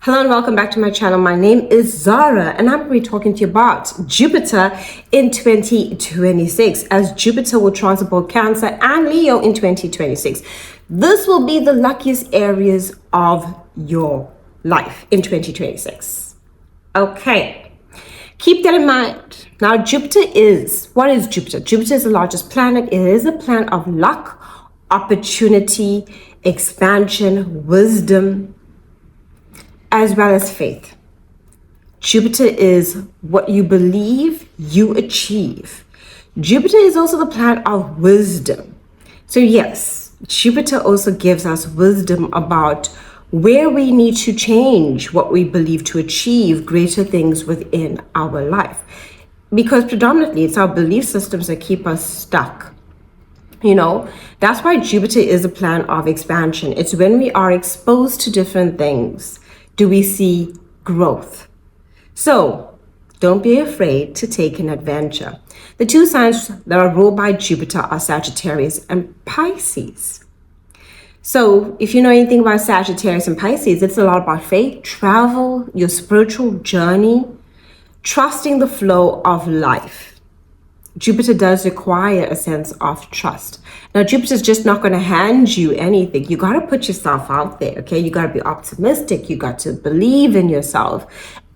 Hello and welcome back to my channel. My name is Zara and I'm going to be talking to you about Jupiter in 2026, as Jupiter will transit both Cancer and Leo in 2026. This will be the luckiest areas of your life in 2026. Okay, keep that in mind. Now, what is Jupiter? Jupiter is the largest planet. It is a planet of luck, opportunity, expansion, wisdom, as well as faith. Jupiter is what you believe, you achieve. Jupiter is also the planet of wisdom. So yes, Jupiter also gives us wisdom about where we need to change what we believe to achieve greater things within our life. Because predominantly it's our belief systems that keep us stuck. That's why Jupiter is a planet of expansion. It's when we are exposed to different things do we see growth. So don't be afraid to take an adventure. The two signs that are ruled by Jupiter are Sagittarius and Pisces. So if you know anything about Sagittarius and Pisces, it's a lot about faith, travel, your spiritual journey, trusting the flow of life. Jupiter does require a sense of trust. Now, Jupiter's just not going to hand you anything. You got to put yourself out there, okay? You got to be optimistic. You got to believe in yourself.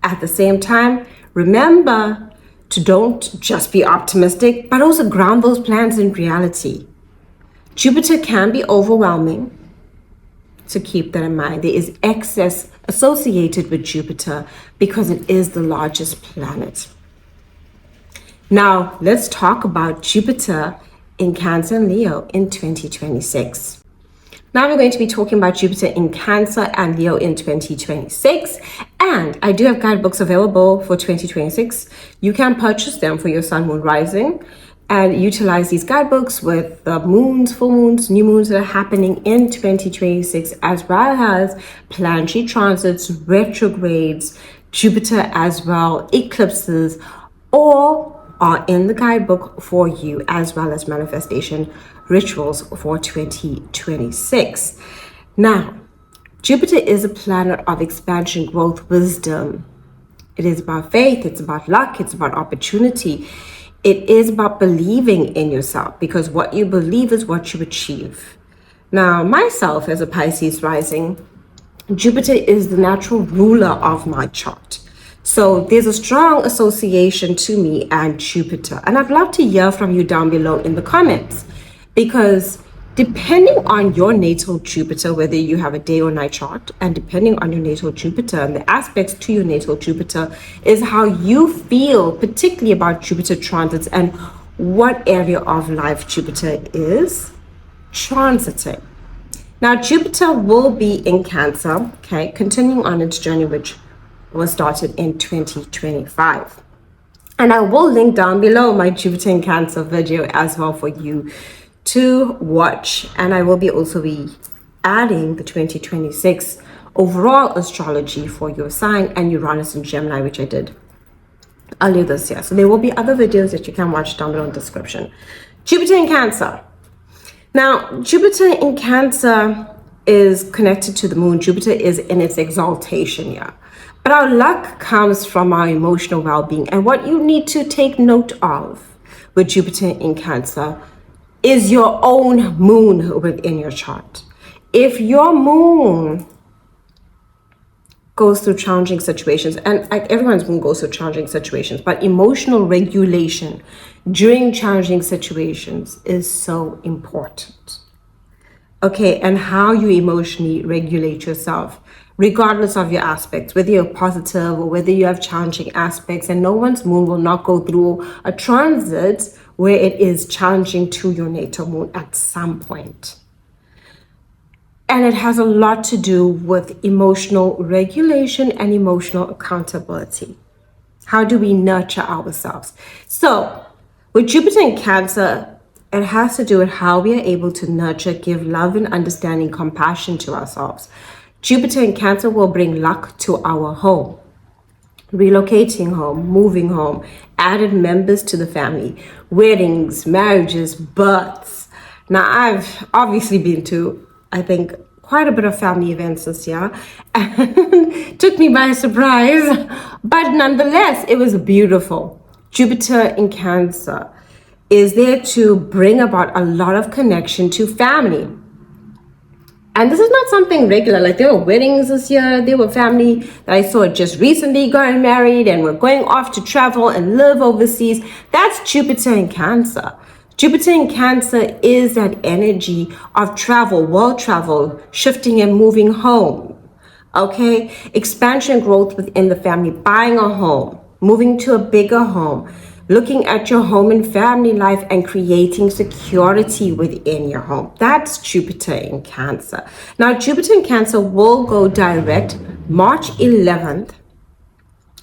At the same time, remember to don't just be optimistic, but also ground those plans in reality. Jupiter can be overwhelming, so keep that in mind. There is excess associated with Jupiter because it is the largest planet. Now, let's talk about Jupiter in Cancer and Leo in 2026. Now we're going to be talking about Jupiter in Cancer and Leo in 2026. And I do have guidebooks available for 2026. You can purchase them for your sun, moon, rising, and utilize these guidebooks with the moons, full moons, new moons that are happening in 2026, as well as planetary transits, retrogrades, Jupiter as well, eclipses, all are in the guidebook for you, as well as manifestation rituals for 2026. Now, Jupiter is a planet of expansion, growth, wisdom. It is about faith, it's about luck, it's about opportunity. It is about believing in yourself, because what you believe is what you achieve. Now, myself as a Pisces rising, Jupiter is the natural ruler of my chart. So there's a strong association to me and Jupiter. And I'd love to hear from you down below in the comments, because depending on your natal Jupiter, whether you have a day or night chart, and depending on your natal Jupiter and the aspects to your natal Jupiter is how you feel, particularly about Jupiter transits and what area of life Jupiter is transiting. Now, Jupiter will be in Cancer, okay, continuing on its journey, which was started in 2025. And I will link down below my Jupiter in Cancer video as well for you to watch. And I will be also be adding the 2026 overall astrology for your sign and Uranus and Gemini, which I did earlier this year. So there will be other videos that you can watch down below in the description. Jupiter in Cancer. Now, Jupiter in Cancer is connected to the moon. Jupiter is in its exaltation year. But our luck comes from our emotional well-being. And what you need to take note of with Jupiter in Cancer is your own moon within your chart. If your moon goes through challenging situations, and everyone's moon goes through challenging situations, but emotional regulation during challenging situations is so important. Okay, and how you emotionally regulate yourself, regardless of your aspects, whether you're positive or whether you have challenging aspects, and no one's moon will not go through a transit where it is challenging to your natal moon at some point. And it has a lot to do with emotional regulation and emotional accountability. How do we nurture ourselves? So with Jupiter in Cancer, it has to do with how we are able to nurture, give love and understanding, compassion to ourselves. Jupiter in Cancer will bring luck to our home, relocating home, moving home, added members to the family, weddings, marriages, births. Now, I've obviously been to, I think, quite a bit of family events this year and took me by surprise. But nonetheless, it was beautiful. Jupiter in Cancer is there to bring about a lot of connection to family. And this is not something regular. Like, there were weddings this year. There were family that I saw just recently got married and were going off to travel and live overseas. That's Jupiter in Cancer. Jupiter in Cancer is that energy of travel, world travel, shifting and moving home. Okay? Expansion, growth within the family, buying a home, moving to a bigger home, looking at your home and family life and creating security within your home. That's Jupiter in Cancer. Now, Jupiter in Cancer will go direct March 11th,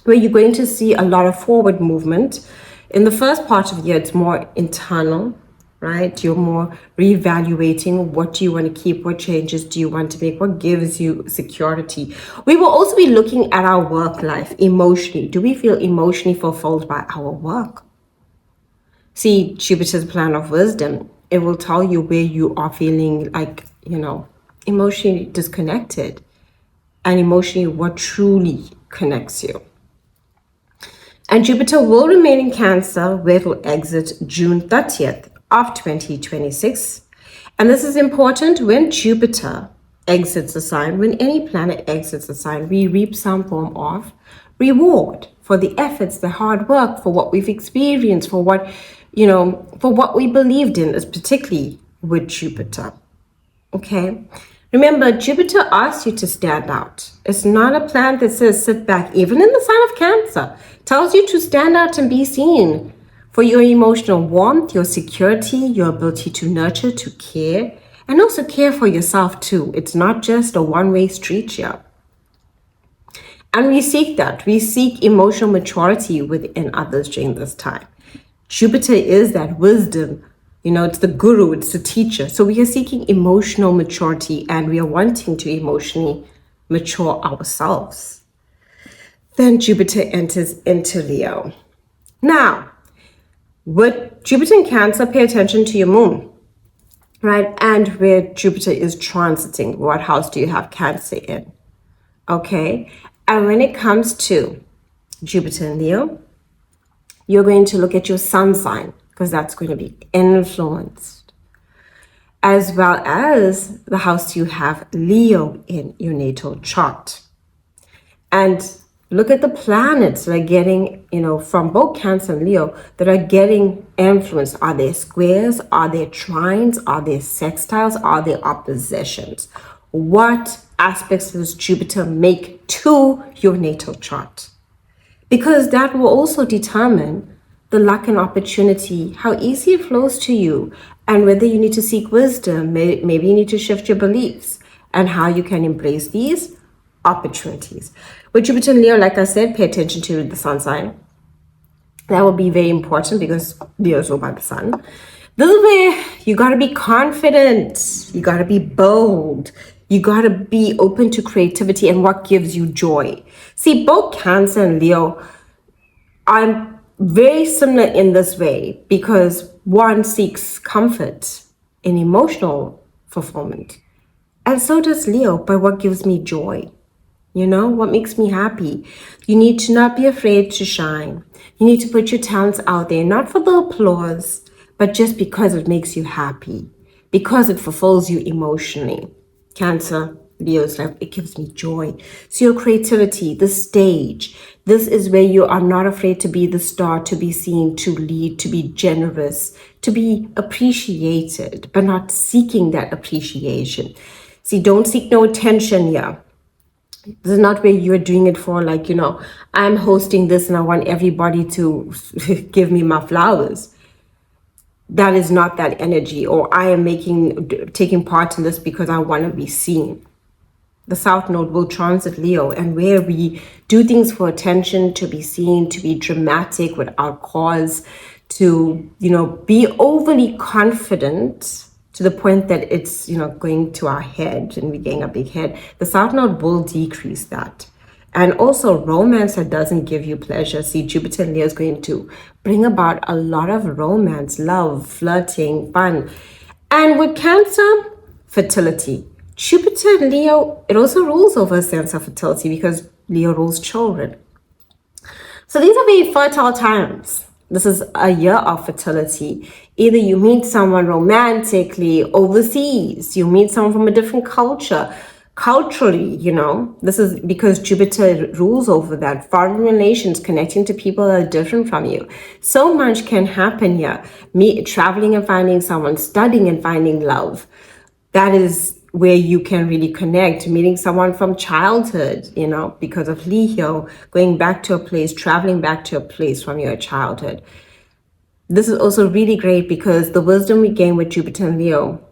where you're going to see a lot of forward movement. In the first part of the year, it's more internal, right? You're more reevaluating what do you want to keep, what changes do you want to make, what gives you security. We will also be looking at our work life emotionally. Do we feel emotionally fulfilled by our work? See, Jupiter's plan of wisdom, it will tell you where you are feeling like, emotionally disconnected, and emotionally what truly connects you. And Jupiter will remain in Cancer, where it will exit June 30th of 2026. And this is important. When Jupiter exits a sign, when any planet exits a sign, we reap some form of reward for the efforts, the hard work, for what we've experienced, for what, for what we believed in, is particularly with Jupiter. Okay? Remember, Jupiter asks you to stand out. It's not a planet that says sit back. Even in the sign of Cancer, tells you to stand out and be seen for your emotional warmth, your security, your ability to nurture, to care, and also care for yourself too. It's not just a one-way street here. And we seek that. We seek emotional maturity within others during this time. Jupiter is that wisdom. It's the guru, it's the teacher. So we are seeking emotional maturity, and we are wanting to emotionally mature ourselves. Then Jupiter enters into Leo. Now, with Jupiter in Cancer, pay attention to your moon, right? And where Jupiter is transiting, what house do you have Cancer in? Okay. And when it comes to Jupiter in Leo, you're going to look at your sun sign, because that's going to be influenced, as well as the house you have Leo in your natal chart. And look at the planets that are getting, from both Cancer and Leo, that are getting influence. Are there squares? Are there trines? Are there sextiles? Are there oppositions? What aspects does Jupiter make to your natal chart? Because that will also determine the luck and opportunity, how easy it flows to you, and whether you need to seek wisdom, maybe you need to shift your beliefs, and how you can embrace these opportunities. With Jupiter and Leo, like I said, pay attention to the sun sign. That will be very important because Leo is ruled by the sun. This is where you got to be confident. You got to be bold. You got to be open to creativity and what gives you joy. See, both Cancer and Leo are very similar in this way, because one seeks comfort in emotional fulfillment, and so does Leo, by what gives me joy, what makes me happy. You need to not be afraid to shine. You need to put your talents out there, not for the applause, but just because it makes you happy, because it fulfills you emotionally. Cancer, Leo's life, it gives me joy. So your creativity, the stage, this is where you are not afraid to be the star, to be seen, to lead, to be generous, to be appreciated, but not seeking that appreciation. See, don't seek no attention here. This is not where you're doing it for, I'm hosting this and I want everybody to give me my flowers. That is not that energy. Or I am taking part in this because I want to be seen. The South Node will transit Leo, and where we do things for attention, to be seen, to be dramatic without cause, to, be overly confident to the point that it's, going to our head and we're getting a big head. The South Node will decrease that. And also romance that doesn't give you pleasure. See, Jupiter and Leo is going to bring about a lot of romance, love, flirting, fun. And with Cancer, fertility. Jupiter in Leo, it also rules over a sense of fertility because Leo rules children. So these are very fertile times. This is a year of fertility. Either you meet someone romantically overseas, you meet someone from a different culture, culturally, this is because Jupiter rules over that. Foreign relations, connecting to people that are different from you. So much can happen here. Me traveling and finding someone, studying and finding love. That is where you can really connect, meeting someone from childhood, because of Leo, going back to a place, traveling back to a place from your childhood. This is also really great because the wisdom we gain with Jupiter and Leo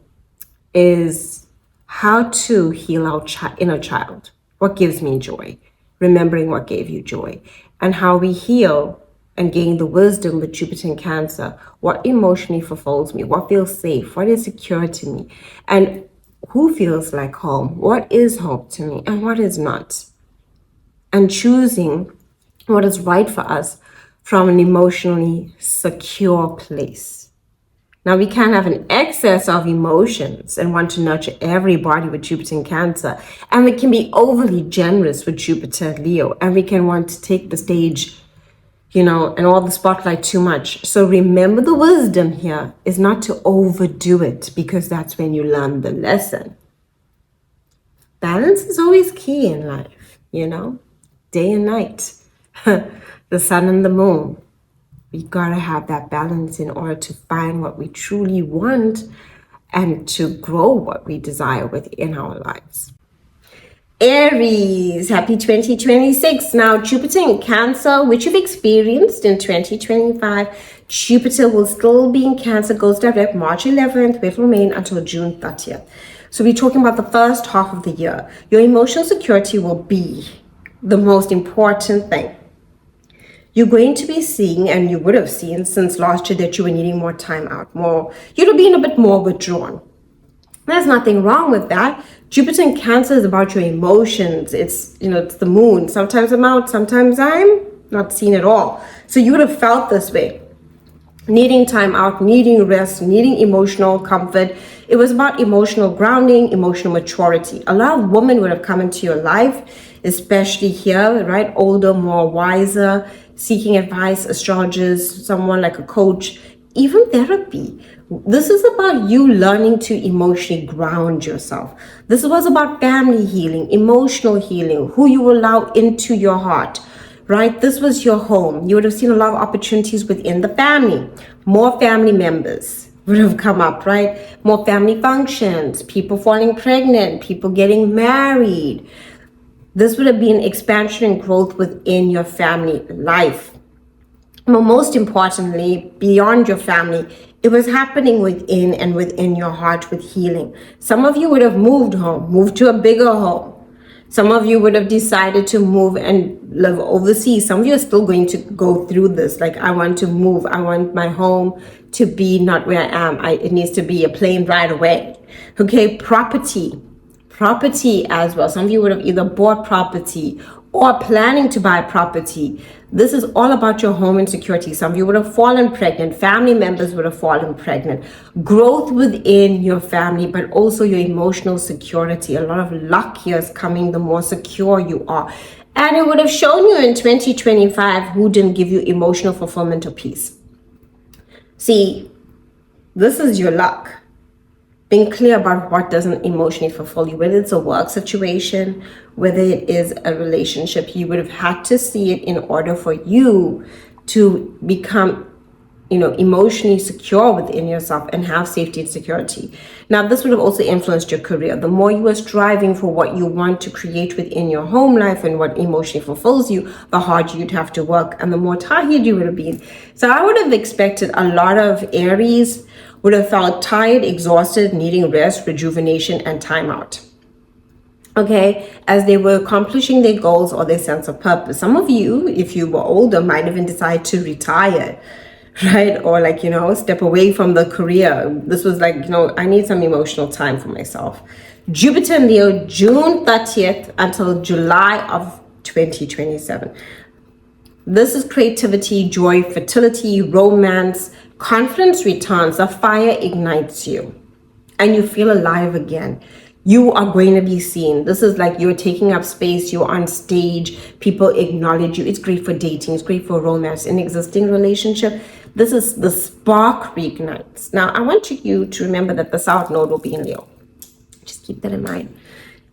is how to heal our inner child. What gives me joy? Remembering what gave you joy. And how we heal and gain the wisdom with Jupiter and Cancer. What emotionally fulfills me? What feels safe? What is secure to me? And who feels like home? What is home to me and what is not? And choosing what is right for us from an emotionally secure place. Now, we can have an excess of emotions and want to nurture everybody with Jupiter and Cancer. And we can be overly generous with Jupiter and Leo. And we can want to take the stage, and all the spotlight too much. So remember, the wisdom here is not to overdo it, because that's when you learn the lesson. Balance is always key in life, day and night, the sun and the moon. We gotta have that balance in order to find what we truly want and to grow what we desire within our lives. Aries, happy 2026. Now, Jupiter in Cancer, which you've experienced in 2025, Jupiter will still be in Cancer, goes direct March 11th, will remain until June 30th. So we're talking about the first half of the year. Your emotional security will be the most important thing. You're going to be seeing, and you would have seen since last year, that you were needing more time out, you'd have been a bit more withdrawn. There's nothing wrong with that. Jupiter in Cancer is about your emotions. It's the moon. Sometimes I'm out, sometimes I'm not seen at all. So you would have felt this way. Needing time out, needing rest, needing emotional comfort. It was about emotional grounding, emotional maturity. A lot of women would have come into your life, especially here, right? Older, more wiser, seeking advice, astrologers, someone like a coach, even therapy. This is about you learning to emotionally ground yourself. This was about family healing, emotional healing, who you allow into your heart, right? This was your home. You would have seen a lot of opportunities within the family. More family members would have come up, right? More family functions, people falling pregnant, people getting married. This would have been expansion and growth within your family life. But most importantly, beyond your family, it was happening within your heart with healing. Some of you would have moved to a bigger home. Some of you would have decided to move and live overseas. Some of you are still going to go through this. Like, I want to move. I want my home to be not where I am. It needs to be a plane ride away. Okay, property as well. Some of you would have either bought property or planning to buy property. This is all about your home and security. Some of you would have fallen pregnant. Family members would have fallen pregnant. Growth within your family, but also your emotional security. A lot of luck here is coming the more secure you are. And it would have shown you in 2025 who didn't give you emotional fulfillment or peace. See, this is your luck. Being clear about what doesn't emotionally fulfill you, whether it's a work situation, whether it is a relationship, you would have had to see it in order for you to become, emotionally secure within yourself and have safety and security. Now, this would have also influenced your career. The more you are striving for what you want to create within your home life and what emotionally fulfills you, the harder you'd have to work and the more tired you would have been. So I would have expected a lot of Aries would have felt tired, exhausted, needing rest, rejuvenation, and time out. Okay, as they were accomplishing their goals or their sense of purpose. Some of you, if you were older, might even decide to retire, right? Or step away from the career. This was I need some emotional time for myself. Jupiter in Leo, June 30th until July of 2027. This is creativity, joy, fertility, romance, confidence returns. The fire ignites you and you feel alive again. You are going to be seen. This is like you're taking up space, you're on stage, people acknowledge you. It's great for dating, it's great for romance. In existing relationship, this is the spark reignites. Now, I want you to remember that the South Node will be in Leo. Just keep that in mind.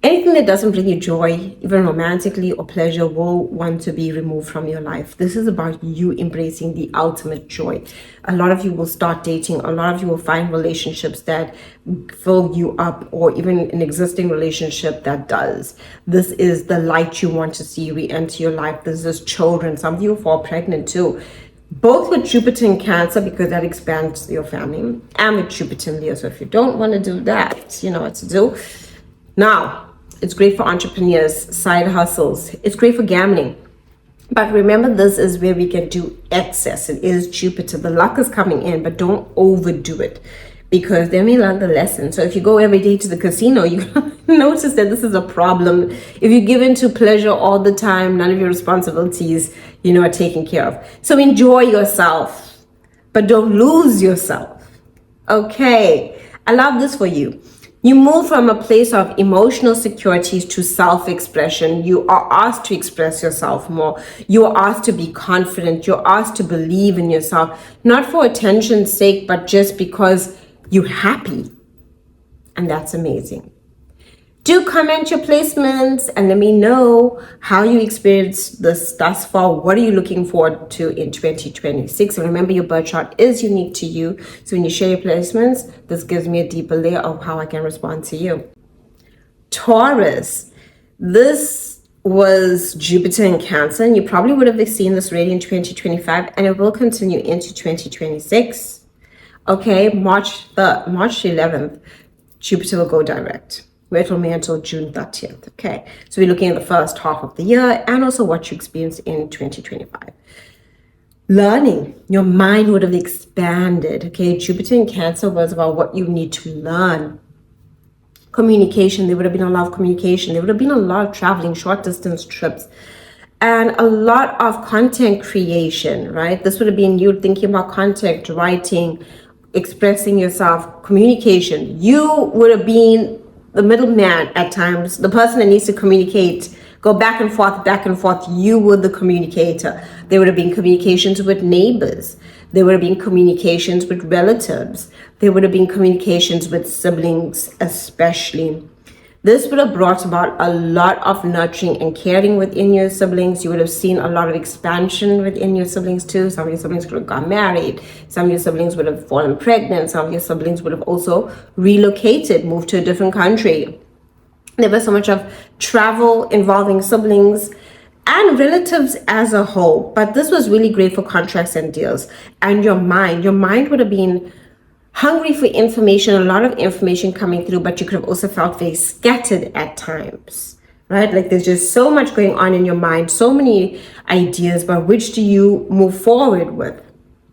Anything that doesn't bring you joy, even romantically or pleasure, will want to be removed from your life. This is about you embracing the ultimate joy. A lot of you will start dating. A lot of you will find relationships that fill you up, or even an existing relationship that does. This is the light you want to see re-enter your life. This is children. Some of you fall pregnant too. Both with Jupiter in Cancer, because that expands your family, and with Jupiter in Leo. So if you don't want to do that, you know what to do. Now, it's great for entrepreneurs, side hustles. It's great for gambling. But remember, this is where we can do excess. It is Jupiter. The luck is coming in, but don't overdo it, because then we learn the lesson. So if you go every day to the casino, you notice that this is a problem. If you give in to pleasure all the time, none of your responsibilities, are taken care of. So enjoy yourself, but don't lose yourself. Okay, I love this for you. You move from a place of emotional securities to self-expression. You are asked to express yourself more. You are asked to be confident. You're asked to believe in yourself, not for attention's sake, but just because you're happy. And that's amazing. Do comment your placements and let me know how you experienced this thus far. What are you looking forward to in 2026? And remember, your birth chart is unique to you. So when you share your placements, this gives me a deeper layer of how I can respond to you. Taurus, this was Jupiter in Cancer, and you probably would have seen this already in 2025, and it will continue into 2026. Okay, March 11th, Jupiter will go direct, where it will be until June 30th. Okay, so we're looking at the first half of the year and also what you experience in 2025. Learning, your mind would have expanded. Okay, Jupiter in Cancer was about what you need to learn. Communication, there would have been a lot of communication. There would have been a lot of traveling, short distance trips, and a lot of content creation, right? This would have been you thinking about content, writing, expressing yourself, communication. You would have been the middleman at times, the person that needs to communicate, go back and forth. You were the communicator. There would have been communications with neighbors. There would have been communications with relatives. There would have been communications with siblings, especially. This would have brought about a lot of nurturing and caring within your siblings. You would have seen a lot of expansion within your siblings too. Some of your siblings could have got married. Some of your siblings would have fallen pregnant. Some of your siblings would have also relocated, moved to a different country. There was so much of travel involving siblings and relatives as a whole. But this was really great for contracts and deals. And your mind would have been hungry for information, a lot of information coming through, but you could have also felt very scattered at times, right? Like there's just so much going on in your mind, so many ideas, but which do you move forward with?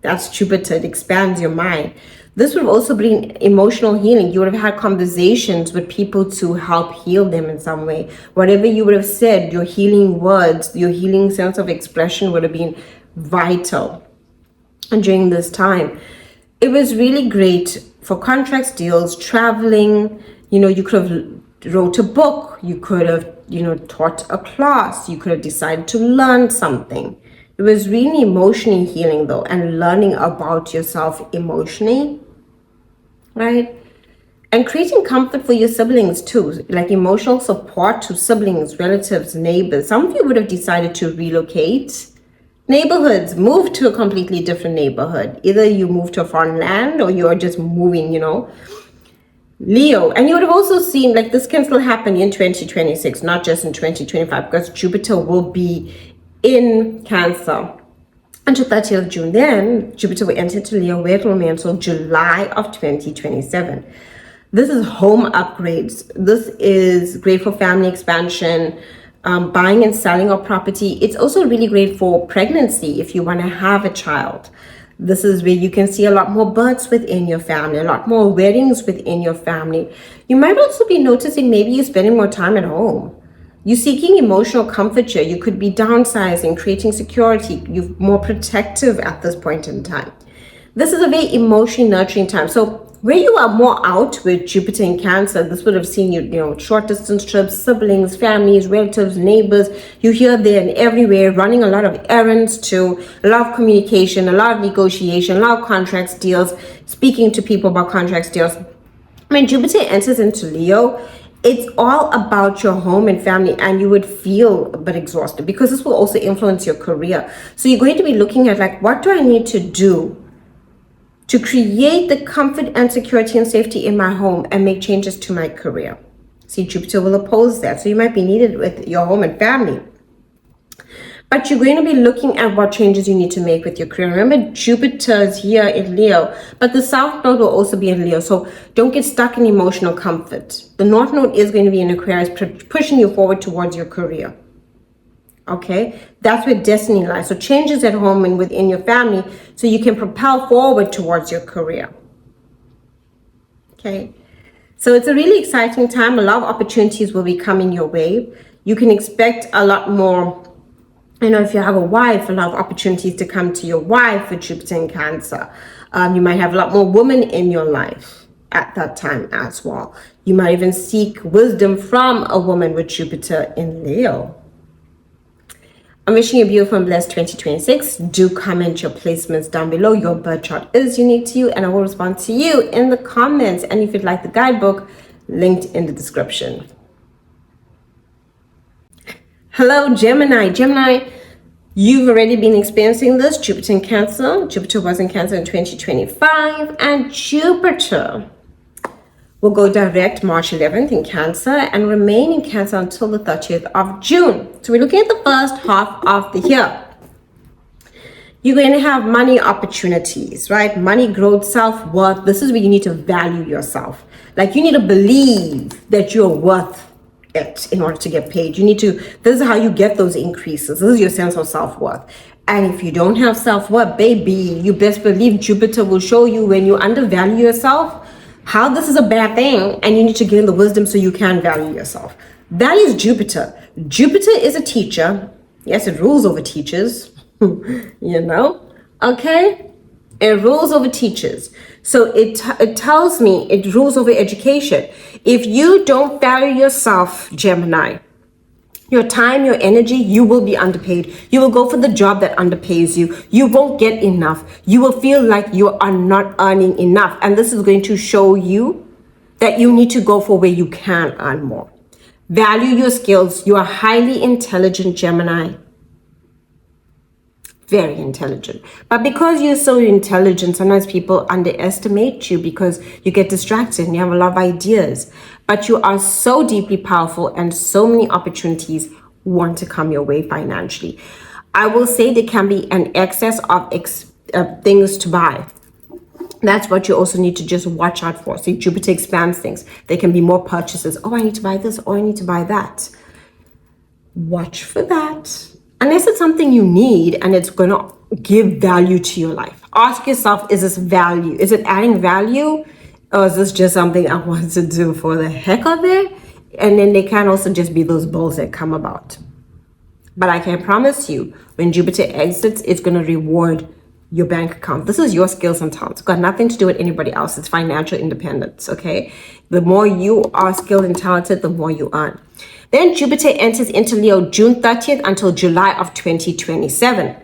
That's Jupiter, it expands your mind. This would have also been emotional healing. You would have had conversations with people to help heal them in some way. Whatever you would have said, your healing words, your healing sense of expression would have been vital. And during this time, it was really great for contracts, deals, traveling. You could have wrote a book. You could have, taught a class. You could have decided to learn something. It was really emotionally healing though, and learning about yourself emotionally, right? And creating comfort for your siblings too, like emotional support to siblings, relatives, neighbors. Some of you would have decided to relocate. Neighborhoods, move to a completely different neighborhood. Either you move to a foreign land or you're just moving, Leo, and you would have also seen like this can still happen in 2026, not just in 2025, because Jupiter will be in Cancer until 30th of June. Then Jupiter will enter to Leo, where it will be until July of 2027. This is home upgrades. This is great for family expansion, buying and selling of property. It's also really great for pregnancy if you want to have a child. This is where you can see a lot more births within your family, a lot more weddings within your family. You might also be noticing maybe you're spending more time at home. You're seeking emotional comfort here. You could be downsizing, creating security. You're more protective at this point in time. This is a very emotionally nurturing time. So where you are more out with Jupiter in Cancer, this would have seen you, short distance trips, siblings, families, relatives, neighbors. You here, there, and everywhere, running a lot of errands too, a lot of communication, a lot of negotiation, a lot of contracts, deals, speaking to people about contracts, deals. When Jupiter enters into Leo, it's all about your home and family, and you would feel a bit exhausted because this will also influence your career. So you're going to be looking at like, what do I need to do to create the comfort and security and safety in my home and make changes to my career? See, Jupiter will oppose that. So you might be needed with your home and family. But you're going to be looking at what changes you need to make with your career. Remember, Jupiter's here in Leo, but the South Node will also be in Leo. So don't get stuck in emotional comfort. The North Node is going to be in Aquarius, pushing you forward towards your career. Okay, that's where destiny lies. So changes at home and within your family so you can propel forward towards your career. Okay, so it's a really exciting time. A lot of opportunities will be coming your way. You can expect a lot more. If you have a wife, a lot of opportunities to come to your wife with Jupiter in Cancer. You might have a lot more women in your life at that time as well. You might even seek wisdom from a woman with Jupiter in Leo. I'm wishing you a beautiful and blessed 2026. Do comment your placements down below. Your birth chart is unique to you, and I will respond to you in the comments. And if you'd like the guidebook, linked in the description. Hello, Gemini. Gemini, you've already been experiencing this. Jupiter in Cancer. Jupiter was in Cancer in 2025, and Jupiter will go direct March 11th in Cancer and remain in Cancer until the 30th of June. So we're looking at the first half of the year. You're going to have money opportunities, right? Money, growth, self-worth. This is where you need to value yourself. Like, you need to believe that you're worth it in order to get paid. This is how you get those increases. This is your sense of self-worth. And if you don't have self-worth, baby, you best believe Jupiter will show you when you undervalue yourself how this is a bad thing, and you need to gain the wisdom so you can value yourself. That is Jupiter. Jupiter is a teacher. Yes, it rules over teachers. Okay? It rules over teachers. So it tells me it rules over education. If you don't value yourself, Gemini, your time, your energy, you will be underpaid. You will go for the job that underpays you. You won't get enough. You will feel like you are not earning enough. And this is going to show you that you need to go for where you can earn more. Value your skills. You are highly intelligent, Gemini. Very intelligent. But because you're so intelligent, sometimes people underestimate you because you get distracted and you have a lot of ideas. But you are so deeply powerful, and so many opportunities want to come your way financially. I will say there can be an excess of things to buy. That's what you also need to just watch out for. See, Jupiter expands things. There can be more purchases. Oh, I need to buy this. Oh, I need to buy that. Watch for that. Unless it's something you need and it's going to give value to your life. Ask yourself, is this value? Is it adding value? Or is this just something I want to do for the heck of it? And then they can also just be those balls that come about. But I can promise you, when Jupiter exits, it's going to reward your bank account. This is your skills and talents. It's got nothing to do with anybody else. It's financial independence, okay? The more you are skilled and talented, the more you earn. Then Jupiter enters into Leo June 30th until July of 2027.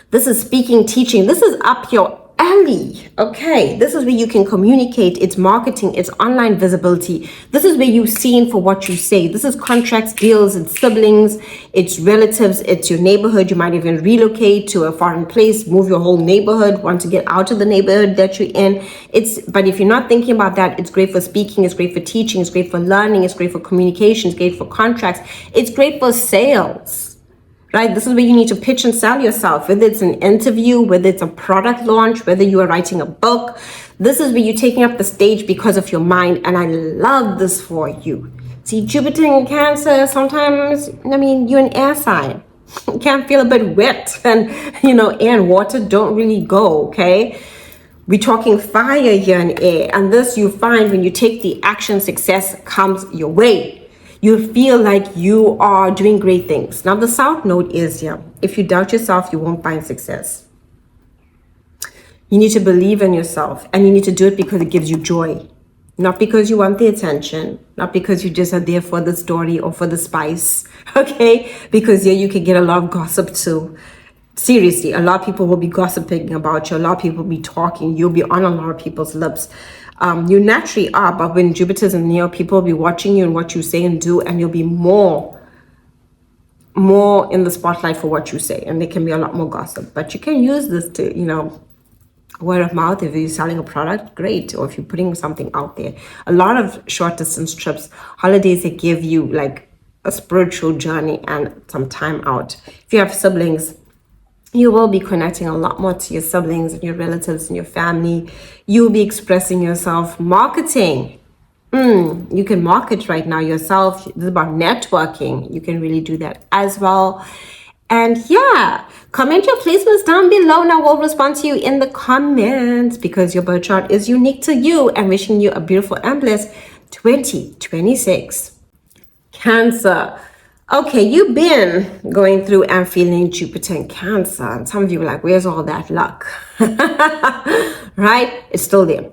This is speaking, teaching. This is up your alley, okay? This is where you can communicate. It's marketing, it's online visibility. This is where you're seen for what you say. This is contracts, deals, it's siblings, it's relatives, it's your neighborhood. You might even relocate to a foreign place, move your whole neighborhood, want to get out of the neighborhood that you're in. But if you're not thinking about that, it's great for speaking, it's great for teaching, it's great for learning, it's great for communication, it's great for contracts, it's great for sales. Right? This is where you need to pitch and sell yourself, whether it's an interview, whether it's a product launch, whether you are writing a book. This is where you're taking up the stage because of your mind. And I love this for you. See, Jupiter in Cancer, sometimes, you're an air sign. You can feel a bit wet, and, air and water don't really go, okay? We're talking fire here and air. And this you find when you take the action, success comes your way. You feel like you are doing great things. Now, the South Node is here. If you doubt yourself, you won't find success. You need to believe in yourself, and you need to do it because it gives you joy. Not because you want the attention, not because you just are there for the story or for the spice, okay? Because yeah, you can get a lot of gossip too. Seriously, a lot of people will be gossiping about you. A lot of people will be talking. You'll be on a lot of people's lips. You naturally are, but when Jupiter's in Leo, people will be watching you and what you say and do, and you'll be more in the spotlight for what you say, and there can be a lot more gossip. But you can use this to, word of mouth. If you're selling a product, great. Or if you're putting something out there. A lot of short distance trips, holidays, that give you like a spiritual journey and some time out. If you have siblings, you will be connecting a lot more to your siblings and your relatives and your family. You'll be expressing yourself. Marketing. You can market right now yourself. This is about networking. You can really do that as well. And yeah, comment your placements down below, and I will respond to you in the comments because your birth chart is unique to you. And wishing you a beautiful and blessed 2026. Cancer. Okay, you've been going through and feeling Jupiter in Cancer. And some of you are like, where's all that luck? Right? It's still there.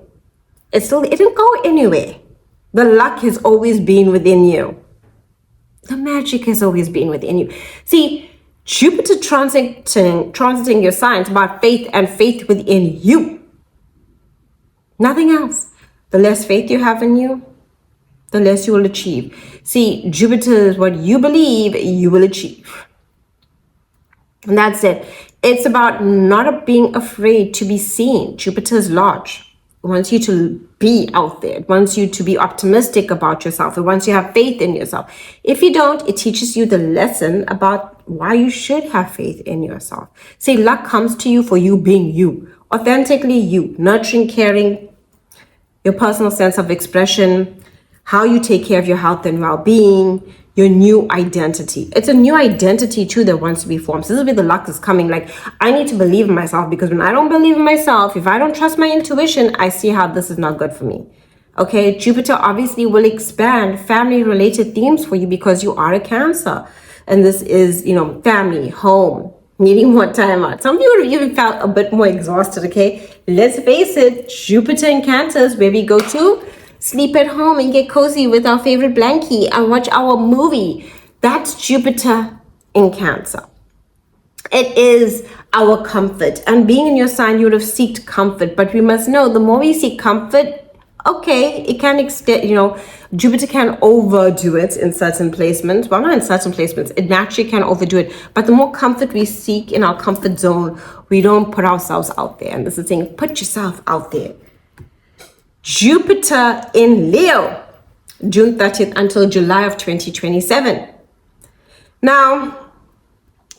It didn't go anywhere. The luck has always been within you. The magic has always been within you. See, Jupiter transiting your sign is about faith and faith within you. Nothing else. The less faith you have in you, the less you will achieve. See, Jupiter is what you believe you will achieve. And that's it. It's about not being afraid to be seen. Jupiter is large. It wants you to be out there. It wants you to be optimistic about yourself. It wants you to have faith in yourself. If you don't, it teaches you the lesson about why you should have faith in yourself. See, luck comes to you for you being you. Authentically you. Nurturing, caring, your personal sense of expression, how you take care of your health and well-being, your new identity. It's a new identity too that wants to be formed. So this is where the luck is coming. Like, I need to believe in myself, because when I don't believe in myself, if I don't trust my intuition, I see how this is not good for me. Okay, Jupiter obviously will expand family-related themes for you because you are a Cancer. And this is, family, home, needing more time out. Some of you have even felt a bit more exhausted, okay? Let's face it, Jupiter in Cancer is where we go to sleep at home and get cozy with our favorite blankie and watch our movie. That's Jupiter in Cancer. It is our comfort. And being in your sign, you would have sought comfort. But we must know, the more we seek comfort, okay, it can extend, Jupiter can overdo it in certain placements. Well, not in certain placements. It naturally can overdo it. But the more comfort we seek in our comfort zone, we don't put ourselves out there. And this is saying, put yourself out there. Jupiter in Leo, June 30th until July of 2027. Now,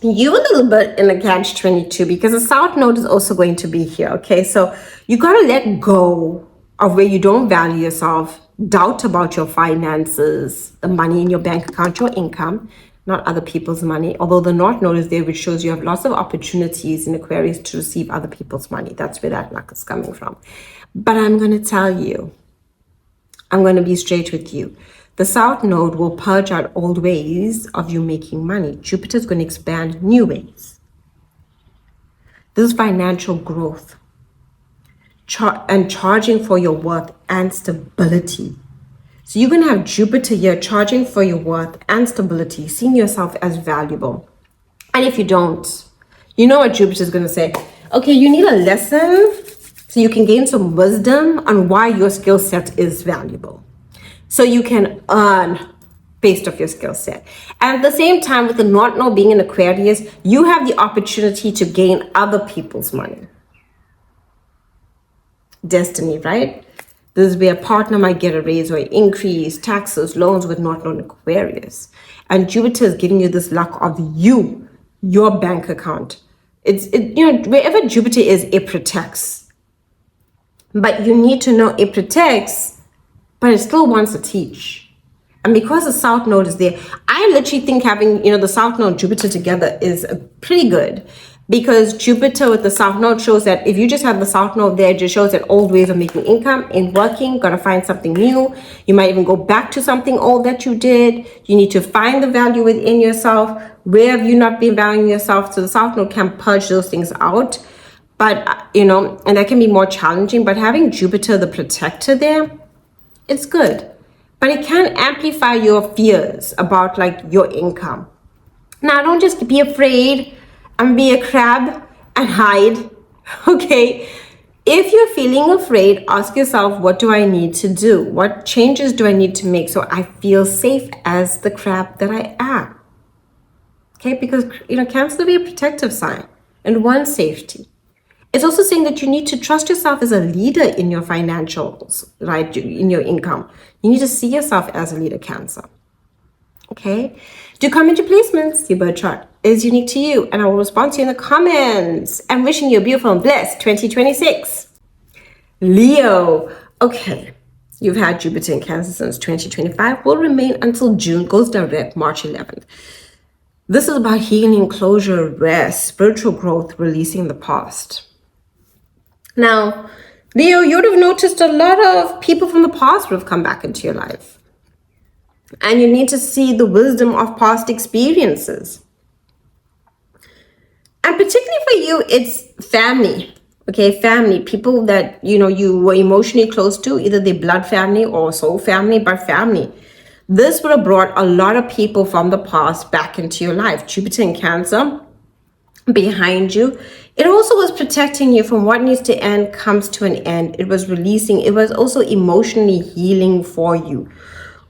you're a little bit in a catch-22 because the South Node is also going to be here, okay? So you got to let go of where you don't value yourself, doubt about your finances, the money in your bank account, your income, not other people's money. Although the North Node is there, which shows you have lots of opportunities in Aquarius to receive other people's money. That's where that luck is coming from. But I'm going to tell you, I'm going to be straight with you. The South Node will purge out old ways of you making money. Jupiter is going to expand new ways. This is financial growth. And charging for your worth and stability. So you're going to have Jupiter here charging for your worth and stability, seeing yourself as valuable. And if you don't, you know what Jupiter is going to say? Okay, you need a lesson so you can gain some wisdom on why your skill set is valuable. So you can earn based off your skill set. And at the same time, with the North Node being in Aquarius, you have the opportunity to gain other people's money. Destiny, right? This is where a partner might get a raise or an increase, taxes, loans with North Node Aquarius. And Jupiter is giving you this luck of you, your bank account. Wherever Jupiter is, it protects. But you need to know it protects, but it still wants to teach. And because the South Node is there, I literally think having, the South Node and Jupiter together is pretty good. Because Jupiter with the South Node shows that if you just have the South Node there, it just shows that old ways of making income in working, gotta find something new. You might even go back to something old that you did. You need to find the value within yourself. Where have you not been valuing yourself? So the South Node can purge those things out. But, and that can be more challenging. But having Jupiter, the protector there, it's good. But it can amplify your fears about like your income. Now, don't just be afraid and be a crab and hide, okay? If you're feeling afraid, ask yourself, what do I need to do? What changes do I need to make so I feel safe as the crab that I am? Okay, because, Cancer will be a protective sign and one safety. It's also saying that you need to trust yourself as a leader in your financials, right? In your income. You need to see yourself as a leader, Cancer. Okay? Do come into placements. Your birth chart is unique to you, and I will respond to you in the comments. I'm wishing you a beautiful and blessed 2026. Leo. Okay. You've had Jupiter in Cancer since 2025. Will remain until June. Goes direct March 11th. This is about healing, closure, rest, spiritual growth, releasing the past. Now, Leo, you would have noticed a lot of people from the past would have come back into your life. And you need to see the wisdom of past experiences. And particularly for you, it's family. Okay, family. People that, you were emotionally close to, either the blood family or soul family, but family. This would have brought a lot of people from the past back into your life. Jupiter in Cancer behind you. It also was protecting you from what needs to end comes to an end. It was releasing. It was also emotionally healing for you.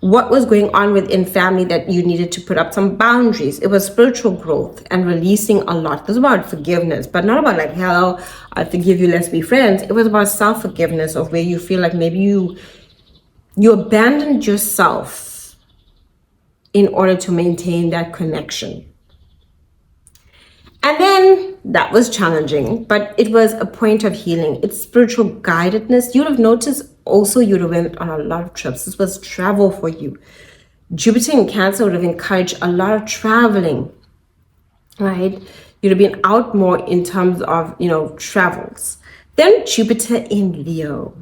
What was going on within family that you needed to put up some boundaries. It was spiritual growth and releasing a lot. It was about forgiveness, but not about like, hello, I forgive you, let's be friends. It was about self-forgiveness of where you feel like maybe you abandoned yourself in order to maintain that connection. And then that was challenging, but it was a point of healing. It's spiritual guidedness. You'd have noticed also you'd have went on a lot of trips. This was travel for you. Jupiter in Cancer would have encouraged a lot of traveling, right? You'd have been out more in terms of, travels. Then Jupiter in Leo.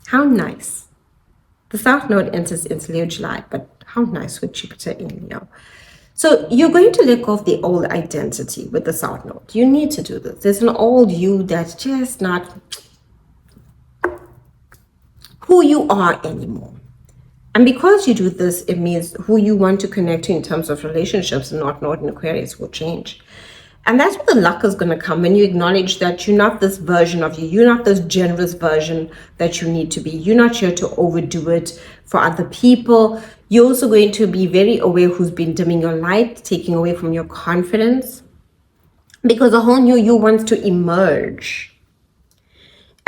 How nice. The South Node enters into Leo July, but how nice with Jupiter in Leo. So you're going to let go of the old identity with the South Node. You need to do this. There's an old you that's just not who you are anymore. And because you do this, it means who you want to connect to in terms of relationships, North Node and Aquarius will change. And that's where the luck is going to come when you acknowledge that you're not this version of you. You're not this generous version that you need to be. You're not here to overdo it for other people. You're also going to be very aware who's been dimming your light, taking away from your confidence, because a whole new you wants to emerge.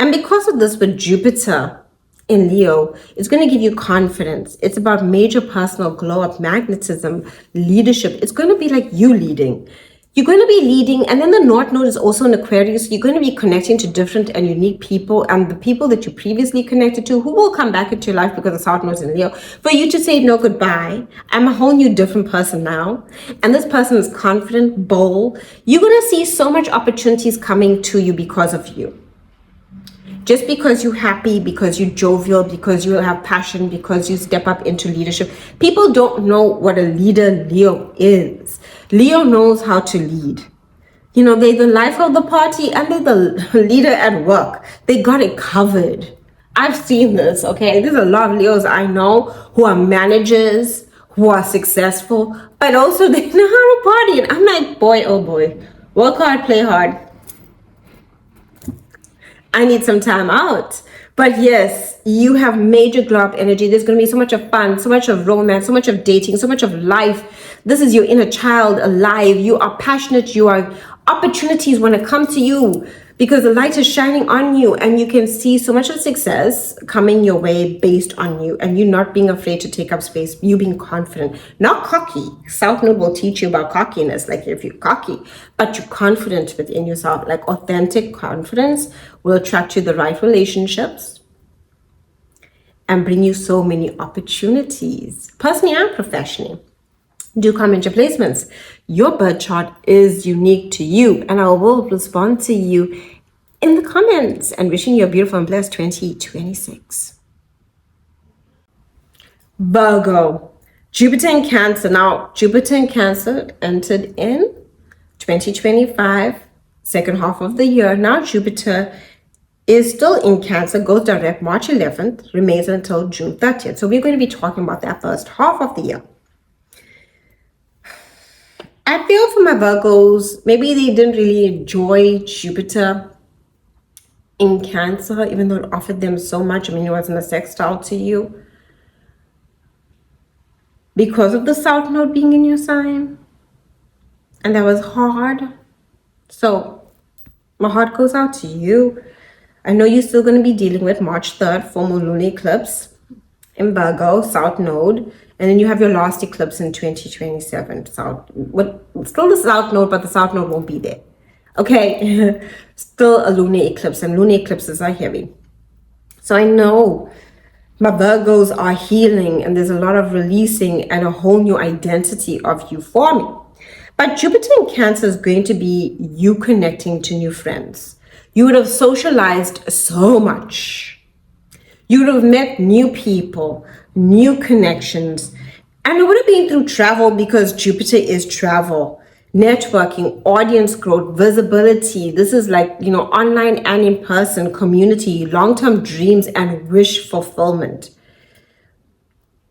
And because of this, with Jupiter in Leo, it's going to give you confidence. It's about major personal glow up, magnetism, leadership. It's going to be like you leading. You're going to be leading, and then the North Node is also in Aquarius. You're going to be connecting to different and unique people, and the people that you previously connected to who will come back into your life because the South Node is in Leo, for you to say no goodbye. I'm a whole new different person now, and this person is confident, bold. You're going to see so much opportunities coming to you because of you. Just because you're happy, because you're jovial, because you have passion, because you step up into leadership. People don't know what a leader Leo is. Leo knows how to lead. They're the life of the party and they're the leader at work. They got it covered. I've seen this, okay? There's a lot of Leos I know who are managers, who are successful, but also they know how to party. And I'm like, boy, oh boy, work hard, play hard. I need some time out. But yes, you have major glow up energy. There's going to be so much of fun, so much of romance, so much of dating, so much of life. This is your inner child alive. You are passionate. You are opportunities want to come to you because the light is shining on you and you can see so much of success coming your way based on you and you not being afraid to take up space, you being confident, not cocky. South Node will teach you about cockiness, like if you're cocky, but you're confident within yourself. Like authentic confidence will attract you the right relationships and bring you so many opportunities, personally and professionally. Do come into placements. Your birth chart is unique to you, and I will respond to you in the comments and wishing you a beautiful and blessed 2026. Virgo, Jupiter in Cancer. Now, Jupiter in Cancer entered in 2025 second half of the year. Now Jupiter is still in Cancer, goes direct March 11th, remains until June 30th. So we're going to be talking about that first half of the year. I feel for my Virgos, maybe they didn't really enjoy Jupiter in Cancer, even though it offered them so much. I mean, it wasn't a sextile to you. Because of the South Node being in your sign. And that was hard. So my heart goes out to you. I know you're still going to be dealing with March 3rd, full moon lunar eclipse in Virgo, South Node. And then you have your last eclipse in 2027. Still the South Node, but the South Node won't be there. Okay? Still a lunar eclipse, and lunar eclipses are heavy. So I know my Virgos are healing, and there's a lot of releasing and a whole new identity of you forming. But Jupiter in Cancer is going to be you connecting to new friends. You would have socialized so much. You would have met new people, new connections. And it would have been through travel, because Jupiter is travel, networking, audience growth, visibility. This is like, online and in person, community, long-term dreams and wish fulfillment.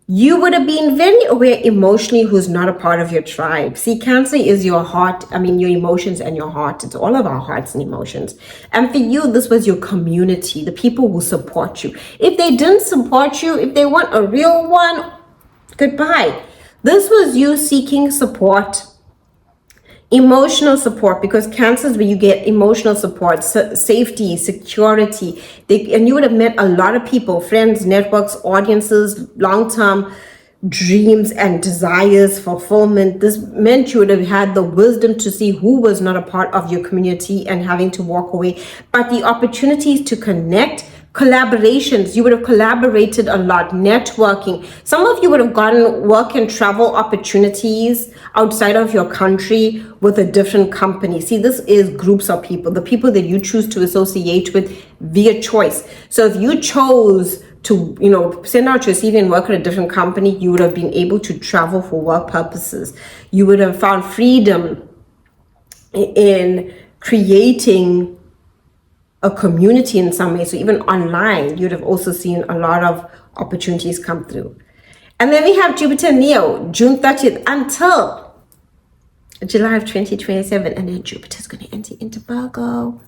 You would have been very aware emotionally who's not a part of your tribe. See, Cancer is your heart, your emotions and your heart. It's all of our hearts and emotions. And for you, this was your community, the people who support you. If they didn't support you, if they want a real one, goodbye. This was you seeking support, emotional support, because Cancer is where you get emotional support, safety, security. And you would have met a lot of people, friends, networks, audiences, long-term dreams and desires, fulfillment. This meant you would have had the wisdom to see who was not a part of your community and having to walk away. But the opportunities to connect, collaborations, you would have collaborated a lot, networking. Some of you would have gotten work and travel opportunities outside of your country with a different company. See, this is groups of people, the people that you choose to associate with via choice. So if you chose to, send out your CV and work at a different company, you would have been able to travel for work purposes. You would have found freedom in creating a community in some way. So even online, you'd have also seen a lot of opportunities come through. And then we have Jupiter Neo, June 30th until July of 2027. And then Jupiter's going to enter into Virgo.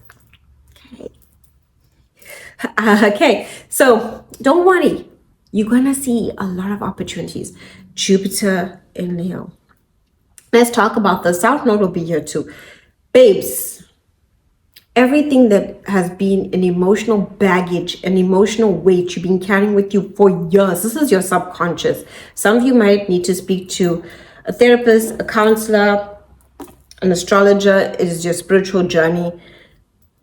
Okay, so don't worry. You're going to see a lot of opportunities. Jupiter in Leo. Let's talk about the South Node will be here too. Babes, everything that has been an emotional baggage, an emotional weight you've been carrying with you for years. This is your subconscious. Some of you might need to speak to a therapist, a counselor, an astrologer. It is your spiritual journey.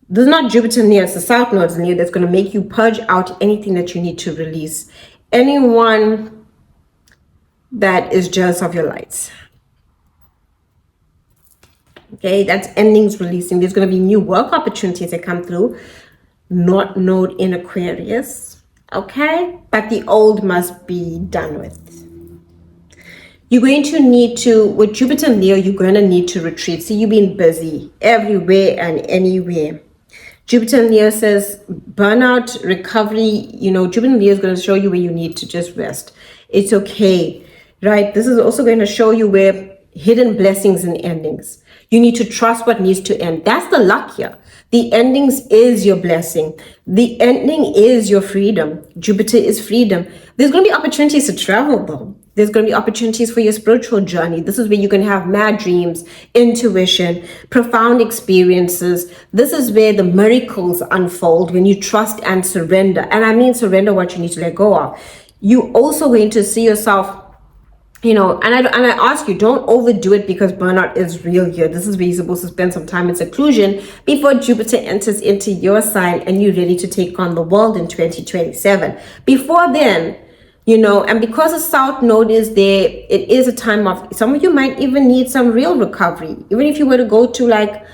This is not Jupiter Neo, it's the South Node Neo that's going to make you purge out anything that you need to release. Anyone that is jealous of your lights. Okay, that's endings, releasing. There's going to be new work opportunities that come through. Not Node in Aquarius. Okay, but the old must be done with. You're going to need to, with Jupiter and Leo, you're going to need to retreat. See, you've been busy everywhere and anywhere. Jupiter and Leo says burnout, recovery. Jupiter and Leo is going to show you where you need to just rest. It's okay, right? This is also going to show you where hidden blessings and endings. You need to trust what needs to end. That's the luck here. The endings is your blessing. The ending is your freedom. Jupiter is freedom. There's going to be opportunities to travel though. There's going to be opportunities for your spiritual journey. This is where you can have mad dreams, intuition, profound experiences. This is where the miracles unfold when you trust and surrender. And I mean surrender what you need to let go of. You also going to see yourself, and I ask you, don't overdo it, because burnout is real here. This is where you're supposed to spend some time in seclusion before Jupiter enters into your sign and you're ready to take on the world in 2027. Before then, and because the South Node is there, it is a time of, some of you might even need some real recovery. Even if you were to go to like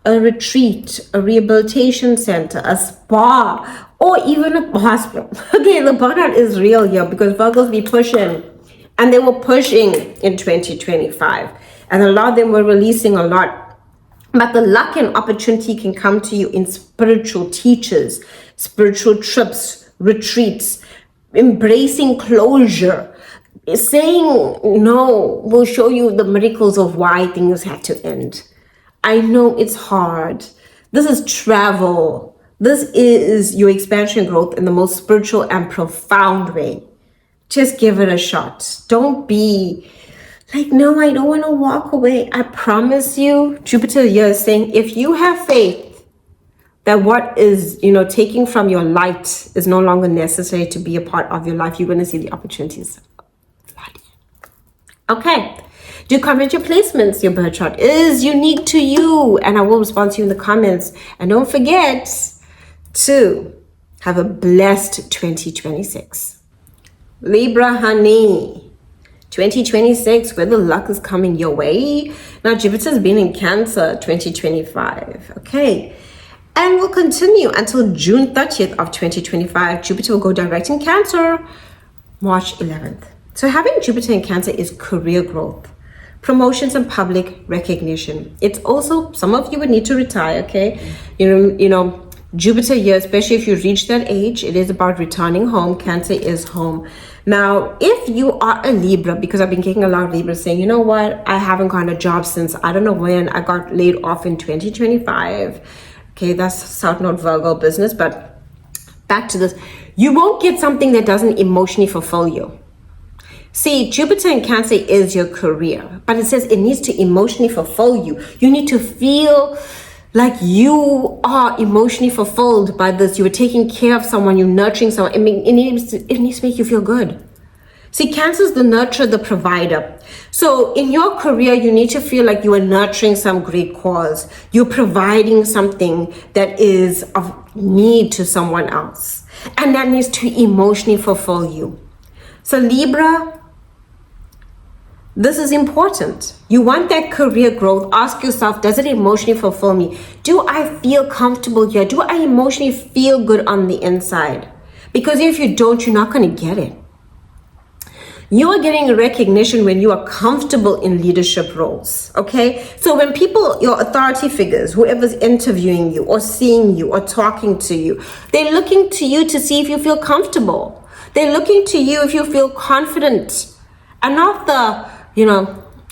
a retreat, a rehabilitation center, a spa, or even a hospital. Okay, the burnout is real here because Virgos be pushing. And they were pushing in 2025. And a lot of them were releasing a lot But the luck and opportunity can come to you in spiritual teachers, spiritual trips, retreats, embracing closure. Saying no will show you the miracles of why things had to end. I know it's hard. This is travel. This is your expansion growth in the most spiritual and profound way. Just give it a shot. Don't be like, no, I don't want to walk away. I promise you, Jupiter here is saying, if you have faith that what is, taking from your light is no longer necessary to be a part of your life, you're going to see the opportunities. Okay. Do comment your placements. Your birth chart is unique to you, and I will respond to you in the comments. And don't forget to have a blessed 2026. Libra, honey. 2026, where the luck is coming your way. Now, Jupiter's been in Cancer 2025. Okay. And we'll continue until June 30th of 2025. Jupiter will go direct in Cancer, March 11th. So having Jupiter in Cancer is career growth, promotions and public recognition. It's also, some of you would need to retire, okay? Jupiter here, especially if you reach that age, it is about returning home. Cancer is home. Now, if you are a Libra, because I've been getting a lot of Libra saying, you know what, I haven't gotten a job since I don't know when, I got laid off in 2025. Okay, that's South Node Virgo business, but back to this. You won't get something that doesn't emotionally fulfill you. See, Jupiter in Cancer is your career, but it says it needs to emotionally fulfill you. You need to feel like you are emotionally fulfilled by this. You are taking care of someone, you're nurturing someone. It needs to make you feel good. See, Cancer is the nurturer, the provider. So in your career, you need to feel like you are nurturing some great cause. You're providing something that is of need to someone else. And that needs to emotionally fulfill you. So Libra, this is important. You want that career growth. Ask yourself, does it emotionally fulfill me? Do I feel comfortable here? Do I emotionally feel good on the inside? Because if you don't, you're not going to get it. You are getting recognition when you are comfortable in leadership roles, okay? So when people, your authority figures, whoever's interviewing you or seeing you or talking to you, they're looking to you to see if you feel comfortable. They're looking to you if you feel confident. And not the,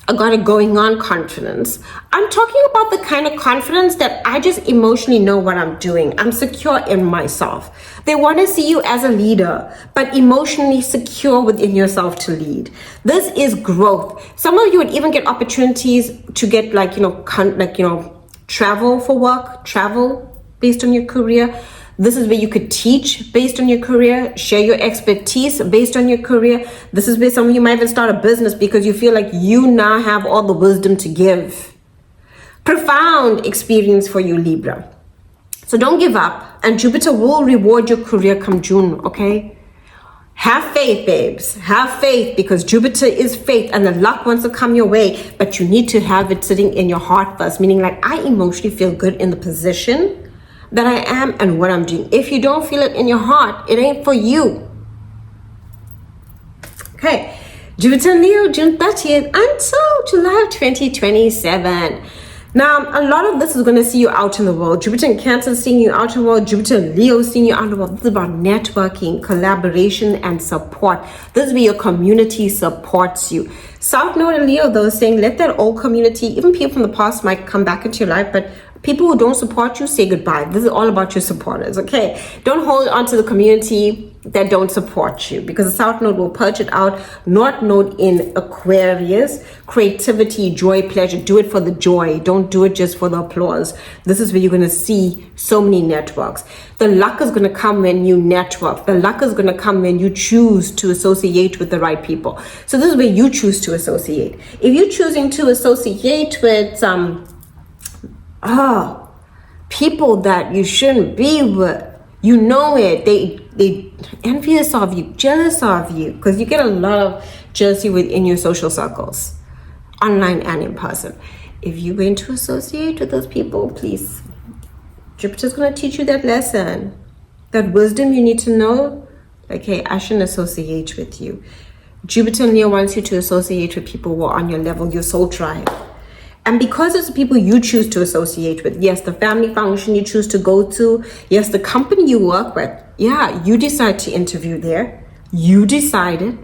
I got it going on confidence. I'm talking about the kind of confidence that I just emotionally know what I'm doing. I'm secure in myself. They want to see you as a leader, but emotionally secure within yourself to lead. This is growth. Some of you would even get opportunities to get travel for work, travel based on your career. This is where you could teach based on your career, share your expertise based on your career. This is where some of you might even start a business because you feel like you now have all the wisdom to give. Profound experience for you, Libra. So don't give up, and Jupiter will reward your career come June, okay? Have faith, babes. Have faith, because Jupiter is faith and the luck wants to come your way, but you need to have it sitting in your heart first, meaning like I emotionally feel good in the position that I am and what I'm doing. If you don't feel it in your heart, it ain't for you. Okay, Jupiter Leo, June 30th until July of 2027. Now, a lot of this is going to see you out in the world. Jupiter in Cancer seeing you out in the world. Jupiter Leo seeing you out in the world. This is about networking, collaboration, and support. This is where your community supports you. South Node and Leo, though, is saying let that old community, even people from the past might come back into your life, but people who don't support you, say goodbye. This is all about your supporters, okay? Don't hold on to the community that don't support you, because the South Node will purge it out. North Node in Aquarius, creativity, joy, pleasure. Do it for the joy. Don't do it just for the applause. This is where you're going to see so many networks. The luck is going to come when you network. The luck is going to come when you choose to associate with the right people. So this is where you choose to associate. If you're choosing to associate with people that you shouldn't be with, you know it, they envious of you, jealous of you, because you get a lot of jealousy within your social circles, online and in person. If you're going to associate with those people, please, Jupiter's going to teach you that lesson, that wisdom you need to know, like, hey, I shouldn't associate with you. Jupiter and Leo wants you to associate with people who are on your level, your soul tribe. And because it's the people you choose to associate with, yes, the family function you choose to go to, yes, the company you work with, yeah, you decide to interview there. You decided,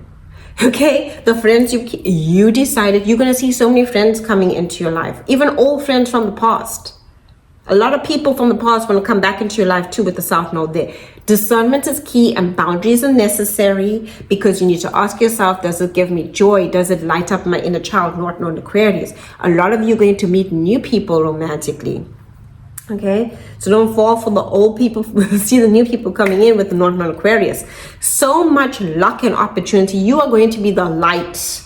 okay? The friends you decided. You're going to see so many friends coming into your life, even old friends from the past. A lot of people from the past want to come back into your life too with the South Node there. Discernment is key and boundaries are necessary, because you need to ask yourself, does it give me joy? Does it light up my inner child, North Node Aquarius? A lot of you are going to meet new people romantically. Okay, so don't fall for the old people. See the new people coming in with the North Node Aquarius. So much luck and opportunity. You are going to be the light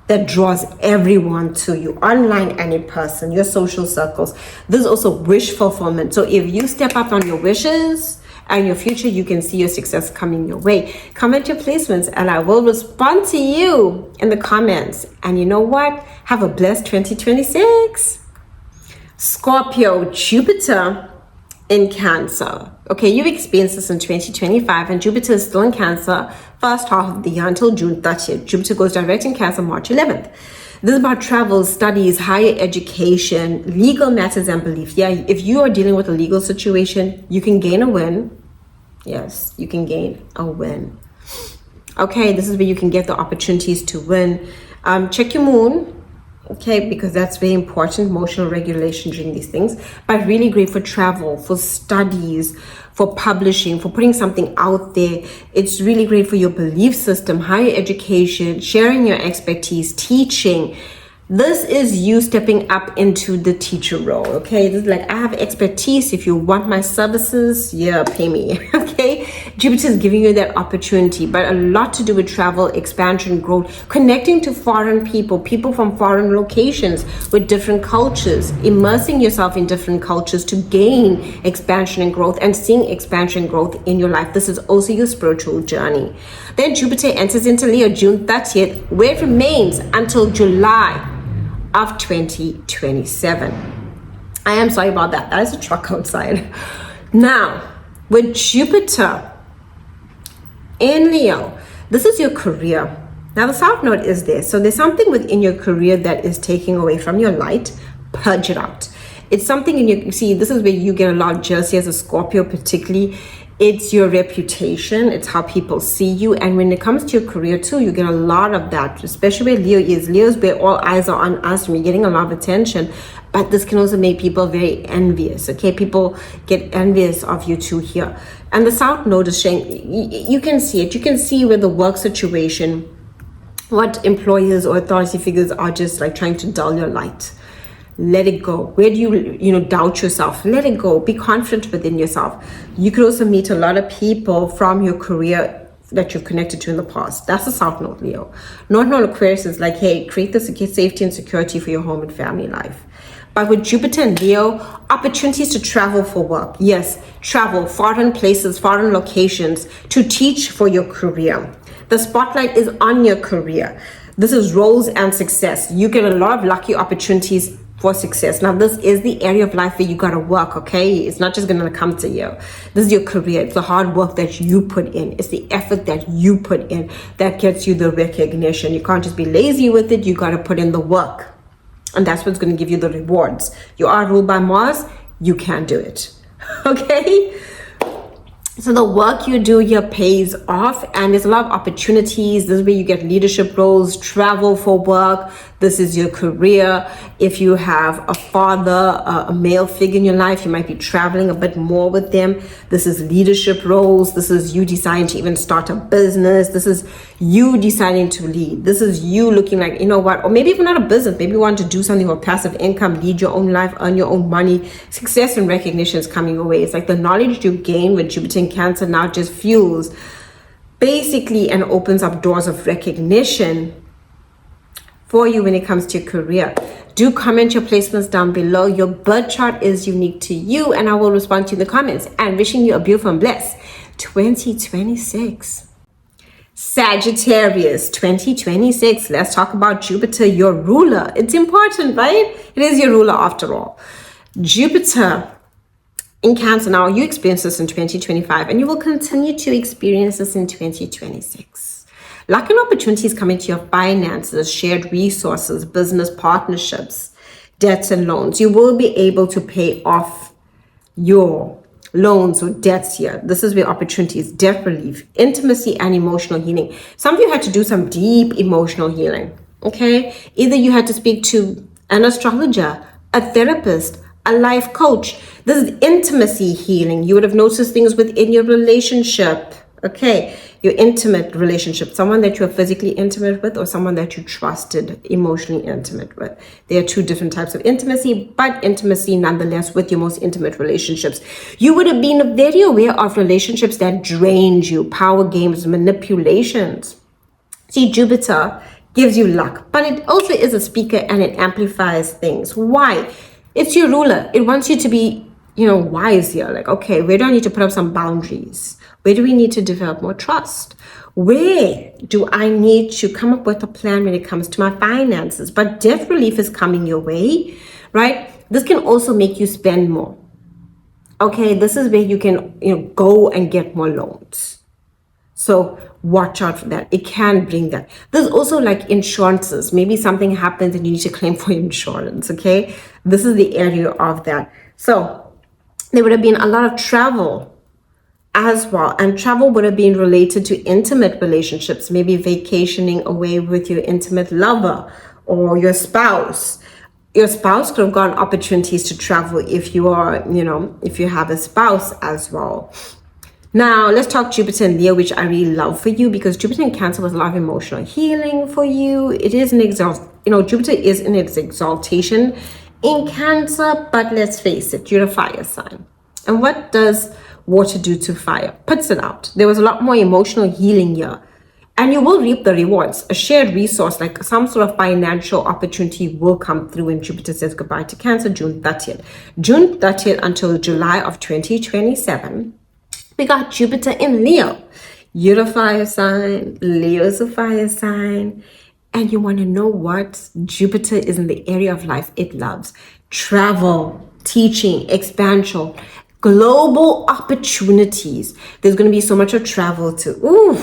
that draws everyone to you, online and in person, your social circles. This is also wish fulfillment. So if you step up on your wishes and your future, you can see your success coming your way. Comment your placements and I will respond to you in the comments. And you know what? Have a blessed 2026. Scorpio, Jupiter in Cancer. Okay, you've experienced this in 2025 and Jupiter is still in Cancer first half of the year until June 30th. Jupiter goes direct in Cancer March 11th. This is about travel, studies, higher education, legal matters and belief. Yeah, if you are dealing with a legal situation, you can gain a win. Yes, you can gain a win. Okay, this is where you can get the opportunities to win. Check your moon. Okay, because that's very important, emotional regulation during these things, but really great for travel, for studies, for publishing, for putting something out there. It's really great for your belief system, higher education, sharing your expertise, teaching. This is you stepping up into the teacher role, okay? This is like, I have expertise. If you want my services, yeah, pay me, okay? Jupiter is giving you that opportunity, but a lot to do with travel, expansion, growth, connecting to foreign people, people from foreign locations with different cultures, immersing yourself in different cultures to gain expansion and growth and seeing expansion and growth in your life. This is also your spiritual journey. Then Jupiter enters into Leo June 30th, where it remains until July of 2027. I am sorry about that. That is a truck outside. Now, with Jupiter in Leo, this is your career. Now, the South Node is there. So there's something within your career that is taking away from your light. Purge it out. It's something in your, see, this is where you get a lot of jealousy as a Scorpio, particularly. It's your reputation. It's how people see you. And when it comes to your career too, you get a lot of that, especially where Leo is. Leo's where all eyes are on us and we're getting a lot of attention. But this can also make people very envious, okay? People get envious of you too here. And the South Node is showing, you can see it. You can see where the work situation, what employers or authority figures are just like trying to dull your light. Let it go. Where do you doubt yourself? Let it go. Be confident within yourself. You could also meet a lot of people from your career that you've connected to in the past. That's the South Node, Leo. North Node Aquarius is like, hey, create the safety and security for your home and family life. But with Jupiter and Leo, opportunities to travel for work. Yes, travel, foreign places, foreign locations, to teach for your career. The spotlight is on your career. This is roles and success. You get a lot of lucky opportunities for success. Now, this is the area of life where you gotta work, okay? It's not just gonna come to you. This is your career. It's the hard work that you put in. It's the effort that you put in that gets you the recognition. You can't just be lazy with it. You gotta put in the work. And that's what's gonna give you the rewards. You are ruled by Mars. You can do it, okay? So the work you do here pays off, and there's a lot of opportunities. This is where you get leadership roles, travel for work. This is your career. If you have a father, a male figure in your life, you might be traveling a bit more with them. This is leadership roles. This is you deciding to even start a business. This is you deciding to lead. This is you looking like, you know what, or maybe even not a business. Maybe you want to do something for passive income, lead your own life, earn your own money. Success and recognition is coming your way. It's like the knowledge you gain with Jupiter in Cancer now just fuels basically and opens up doors of recognition for you when it comes to your career. Do comment your placements down below. Your birth chart is unique to you, and I will respond to you in the comments. And wishing you a beautiful and blessed 2026. Sagittarius 2026. Let's talk about Jupiter, your ruler. It's important, right? It is your ruler after all. Jupiter in Cancer. Now, you experienced this in 2025, and you will continue to experience this in 2026. Luck and opportunities coming to your finances, shared resources, business partnerships. debts and loans. You will be able to pay off your loans or debts here. This is where opportunities, debt relief, intimacy, and emotional healing. Some of you had to do some deep emotional healing. Okay, either you had to speak to an astrologer, a therapist, a life coach. This is intimacy healing. You would have noticed things within your relationship. Okay, your intimate relationship, someone that you're physically intimate with or someone that you trusted, emotionally intimate with. There are two different types of intimacy, but intimacy nonetheless with your most intimate relationships. You would have been very aware of relationships that drained you, power games, manipulations. See, Jupiter gives you luck, but it also is a speaker and it amplifies things. Why? It's your ruler. It wants you to be, wise here. Like, okay, where do I need to put up some boundaries? Where do we need to develop more trust? Where do I need to come up with a plan when it comes to my finances? But debt relief is coming your way, right? This can also make you spend more. Okay, this is where you can, go and get more loans. So watch out for that. It can bring that. There's also like insurances. Maybe something happens and you need to claim for insurance. Okay, this is the area of that. So there would have been a lot of travel as well, and travel would have been related to intimate relationships, maybe vacationing away with your intimate lover or your spouse. Your spouse could have gotten opportunities to travel if you are, if you have a spouse as well. Now let's talk Jupiter in Leo, which I really love for you, because Jupiter in Cancer was a lot of emotional healing for you. It is Jupiter is in its exaltation in Cancer, but let's face it, you're a fire sign. And what does water do to fire? Puts it out. There was a lot more emotional healing here, and you will reap the rewards. A shared resource, like some sort of financial opportunity, will come through when Jupiter says goodbye to Cancer June 30th. June 30th until July of 2027, we got Jupiter in Leo. You're a fire sign, Leo's a fire sign, and you want to know what? Jupiter is in the area of life it loves: travel, teaching, expansion, global opportunities. There's going to be so much of travel too.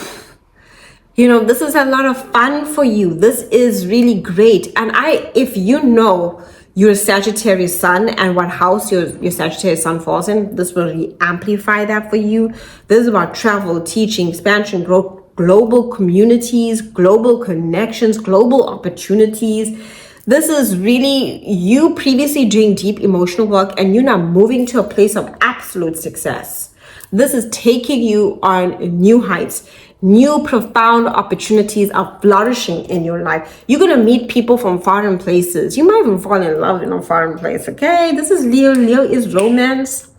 This is a lot of fun for you. This is really great. And if you're a Sagittarius sun and what house your Sagittarius sun falls in, this will really amplify that for you. This is about travel, teaching, expansion, growth, global communities, global connections, global opportunities. This is really you previously doing deep emotional work and you're now moving to a place of absolute success. This is taking you on new heights. New profound opportunities are flourishing in your life. You're going to meet people from foreign places. You might even fall in love in a foreign place. Okay, this is Leo. Leo is romance.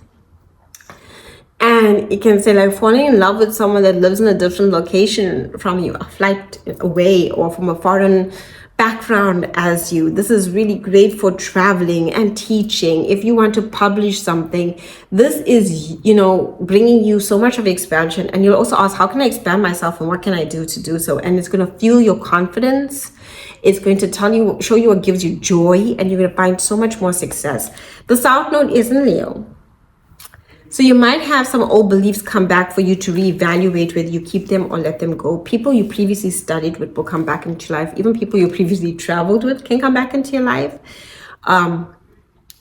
And you can say like falling in love with someone that lives in a different location from you, a flight away, or from a foreign background as you. This is really great for traveling and teaching. If you want to publish something, this is, bringing you so much of expansion. And you'll also ask, how can I expand myself and what can I do to do so? And it's going to fuel your confidence. It's going to show you what gives you joy, and you're going to find so much more success. The South Node is in Leo. So you might have some old beliefs come back for you to reevaluate whether you keep them or let them go. People you previously studied with will come back into your life. Even people you previously traveled with can come back into your life.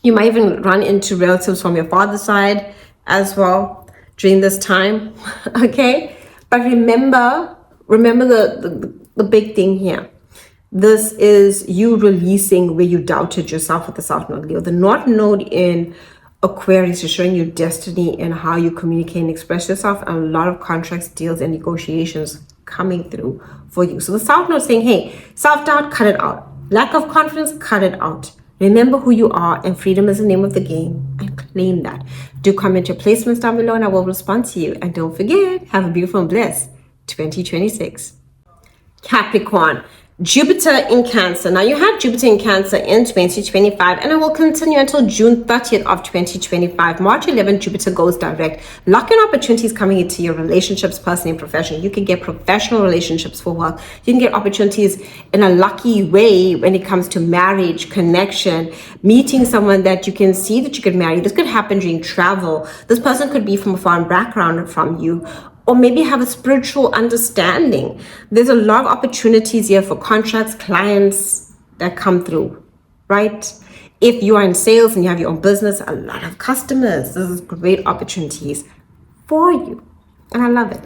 You might even run into relatives from your father's side as well during this time. Okay? But remember the big thing here. This is you releasing where you doubted yourself with the South Node, Leo. The North Node in Aquarius is showing you destiny and how you communicate and express yourself, and a lot of contracts, deals, and negotiations coming through for you. So the South Node is saying, hey, self-doubt, cut it out. Lack of confidence, cut it out. Remember who you are, and freedom is the name of the game, and claim that. Do comment your placements down below and I will respond to you. And don't forget, have a beautiful and blessed 2026. Capricorn. Jupiter in Cancer. Now you had Jupiter in Cancer in 2025, and it will continue until June 30th of 2025. March 11th, Jupiter goes direct. Luck and opportunities coming into your relationships, personally and professionally. You can get professional relationships for work. You can get opportunities in a lucky way when it comes to marriage, connection, meeting someone that you can see that you could marry. This could happen during travel. This person could be from a foreign background from you, or maybe have a spiritual understanding. There's a lot of opportunities here for contracts, clients that come through, right? If you are in sales and you have your own business, a lot of customers, this is great opportunities for you. And I love it.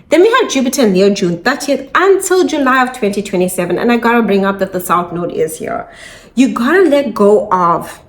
Then we have Jupiter in Leo, June 30th until July of 2027. And I gotta bring up that the South Node is here. You gotta let go of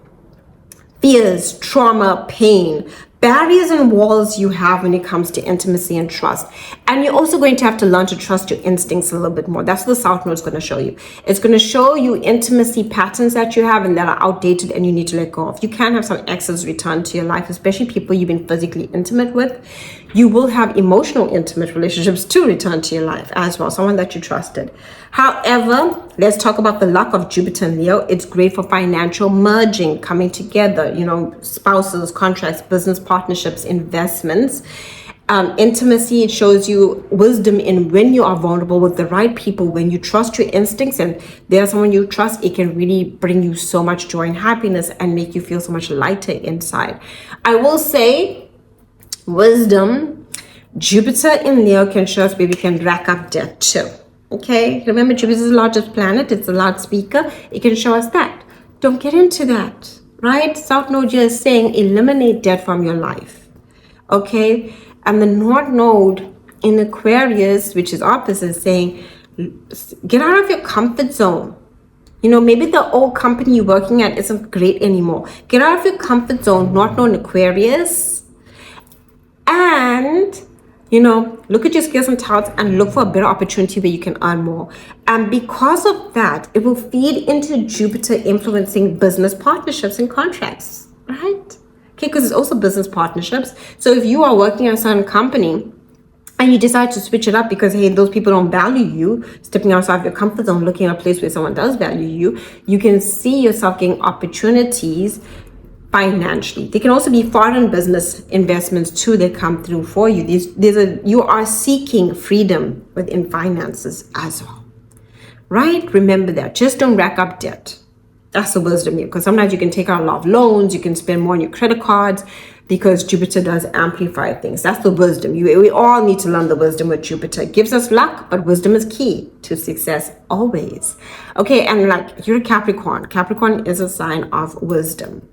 fears, trauma, pain, barriers and walls you have when it comes to intimacy and trust. And you're also going to have to learn to trust your instincts a little bit more. That's what the South Node is going to show you. It's going to show you intimacy patterns that you have and that are outdated and you need to let go of. You can have some exes return to your life, especially people you've been physically intimate with. You will have emotional intimate relationships to return to your life as well, someone that you trusted. However, let's talk about the luck of Jupiter and Leo. It's great for financial merging, coming together, spouses, contracts, business partnerships, investments. Intimacy, it shows you wisdom in when you are vulnerable with the right people, when you trust your instincts and there's someone you trust, it can really bring you so much joy and happiness and make you feel so much lighter inside. I will say, wisdom, Jupiter in Leo can show us where we can rack up debt too. Okay, remember Jupiter is the largest planet, it's a loudspeaker, it can show us that. Don't get into that, right? South Node is saying eliminate debt from your life. Okay, and the North Node in Aquarius, which is opposite, is saying get out of your comfort zone. Maybe the old company you're working at isn't great anymore. Get out of your comfort zone, North Node in Aquarius. And look at your skills and talents and look for a better opportunity where you can earn more. And because of that, it will feed into Jupiter influencing business partnerships and contracts, right? Okay, because it's also business partnerships. So if you are working at a certain company and you decide to switch it up because, hey, those people don't value you, stepping outside of your comfort zone, looking at a place where someone does value you, you can see yourself getting opportunities financially. They can also be foreign business investments too that come through for you. You are seeking freedom within finances as well, right? Remember that. Just don't rack up debt. That's the wisdom here, because sometimes you can take out a lot of loans, you can spend more on your credit cards because Jupiter does amplify things. That's the wisdom. We all need to learn the wisdom with Jupiter. It gives us luck, but wisdom is key to success always. Okay, and you're a Capricorn. Capricorn is a sign of wisdom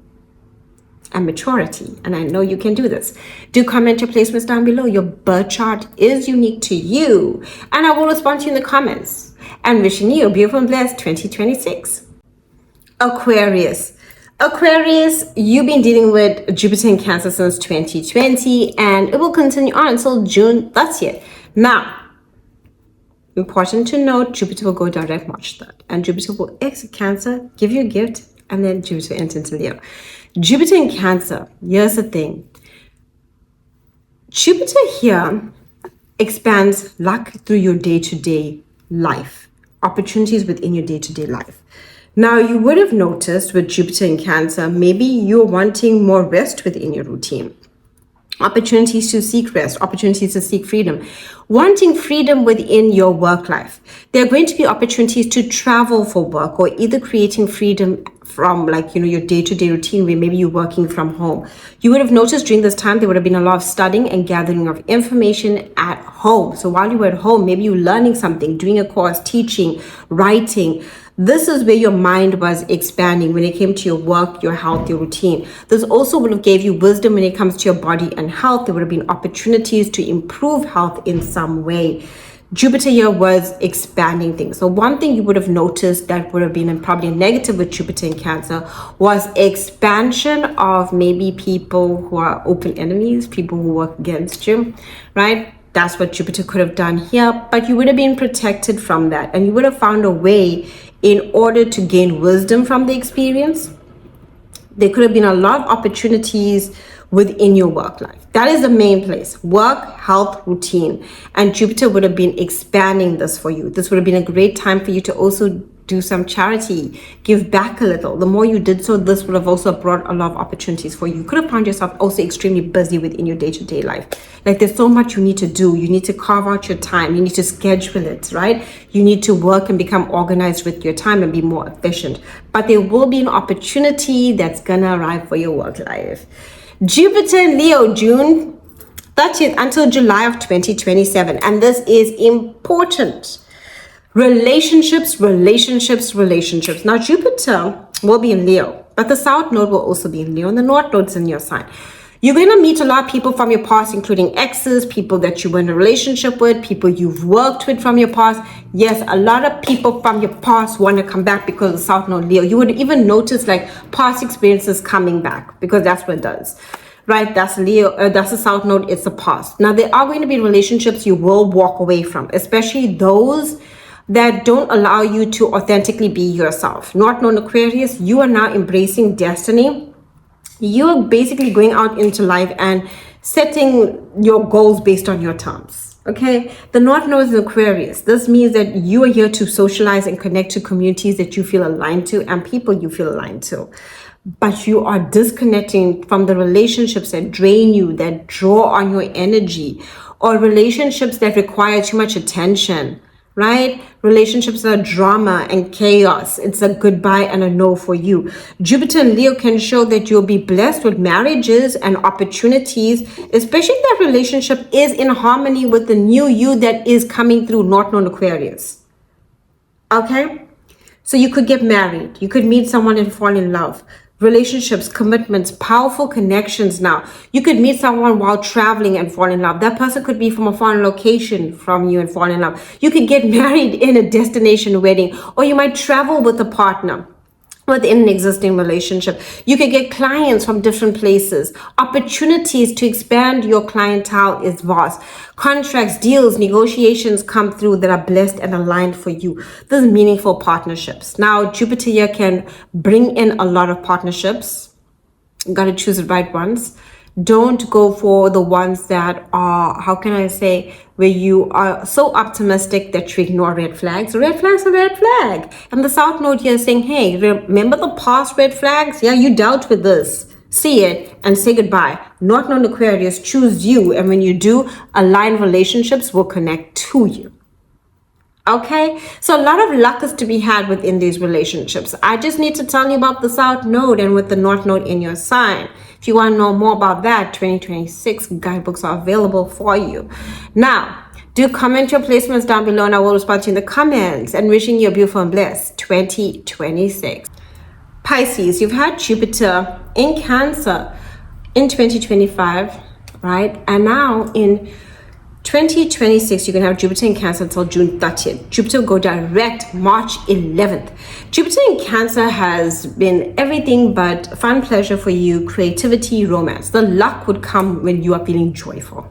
and maturity, and I know you can do this. Do comment your placements down below. Your birth chart is unique to you, and I will respond to you in the comments. And wishing you a beautiful and blessed 2026. Aquarius, you've been dealing with Jupiter in Cancer since 2020, and it will continue on until June 30th. Now, important to note, Jupiter will go direct March 3rd, and Jupiter will exit Cancer, give you a gift, and then Jupiter enter into Leo. Jupiter in Cancer, here's the thing. Jupiter here expands luck through your day-to-day life, opportunities within your day-to-day life. Now, you would have noticed with Jupiter in Cancer, maybe you're wanting more rest within your routine. Opportunities to seek rest, opportunities to seek freedom, wanting freedom within your work life. There are going to be opportunities to travel for work, or either creating freedom from your day-to-day routine where maybe you're working from home. You would have noticed during this time there would have been a lot of studying and gathering of information at home. So while you were at home, maybe you're learning something, doing a course, teaching, writing. This is where your mind was expanding when it came to your work, your health, your routine. This also would have gave you wisdom when it comes to your body and health. There would have been opportunities to improve health in some way. Jupiter here was expanding things. So one thing you would have noticed that would have been probably a negative with Jupiter in Cancer was expansion of maybe people who are open enemies, people who work against you, right? That's what Jupiter could have done here, but you would have been protected from that, and you would have found a way in order to gain wisdom from the experience. There could have been a lot of opportunities within your work life. That is the main place. Work, health, routine. And Jupiter would have been expanding this for you. This would have been a great time for you to also do some charity, give back a little. The more you did so, this would have also brought a lot of opportunities for you. You could have found yourself also extremely busy within your day-to-day life. There's so much you need to do. You need to carve out your time. You need to schedule it, right? You need to work and become organized with your time and be more efficient. But there will be an opportunity that's gonna arrive for your work life. Jupiter in Leo, June 30th until July of 2027. And this is important. Relationships. Now, Jupiter will be in Leo, But the South Node will also be in Leo, and the North Node's in your sign. You're going to meet a lot of people from your past, including exes, people that you were in a relationship with, people you've worked with from your past. Yes, a lot of people from your past want to come back because of the South Node Leo. You would even notice like past experiences coming back because that's what it does, right? That's Leo, that's the South Node, it's the past. Now, there are going to be relationships you will walk away from, especially those that don't allow you to authentically be yourself. North Node Aquarius, you are now embracing destiny. You're basically going out into life and setting your goals based on your terms, okay? The North Node is Aquarius. This means that you are here to socialize and connect to communities that you feel aligned to and people you feel aligned to. But you are disconnecting from the relationships that drain you, that draw on your energy, or relationships that require too much attention, right? Relationships are drama and chaos. It's a goodbye and a no for you. Jupiter and Leo can show that you'll be blessed with marriages and opportunities, especially if that relationship is in harmony with the new you that is coming through North Node Aquarius. Okay? So you could get married. You could meet someone and fall in love. Relationships, commitments, powerful connections now. You could meet someone while traveling and fall in love. That person could be from a foreign location from you and fall in love. You could get married in a destination wedding, or you might travel with a partner within an existing relationship. You could get clients from different places. Opportunities to expand your clientele is vast. Contracts, deals, negotiations come through that are blessed and aligned for you. These meaningful partnerships. Now, Jupiter here can bring in a lot of partnerships. You got to choose the right ones. Don't go for the ones that are, how can I say, where you are so optimistic that you ignore red flags. Red flags are red flag. And the South Node here is saying, hey, remember the past red flags? Yeah, you dealt with this. See it and say goodbye. North Node Aquarius, choose you. And when you do, aligned relationships will connect to you. Okay, so a lot of luck is to be had within these relationships. I just need to tell you about the South Node and with the North Node in your sign. If you want to know more about that, 2026 guidebooks are available for you. Now, do comment your placements down below and I will respond to you in the comments. And wishing you a beautiful and blessed 2026. Pisces, you've had Jupiter in Cancer in 2025, right? And now in 2026, you can have Jupiter in Cancer until June 30th. Jupiter will go direct March 11th. Jupiter in Cancer has been everything but fun, pleasure for you, creativity, romance. The luck would come when you are feeling joyful.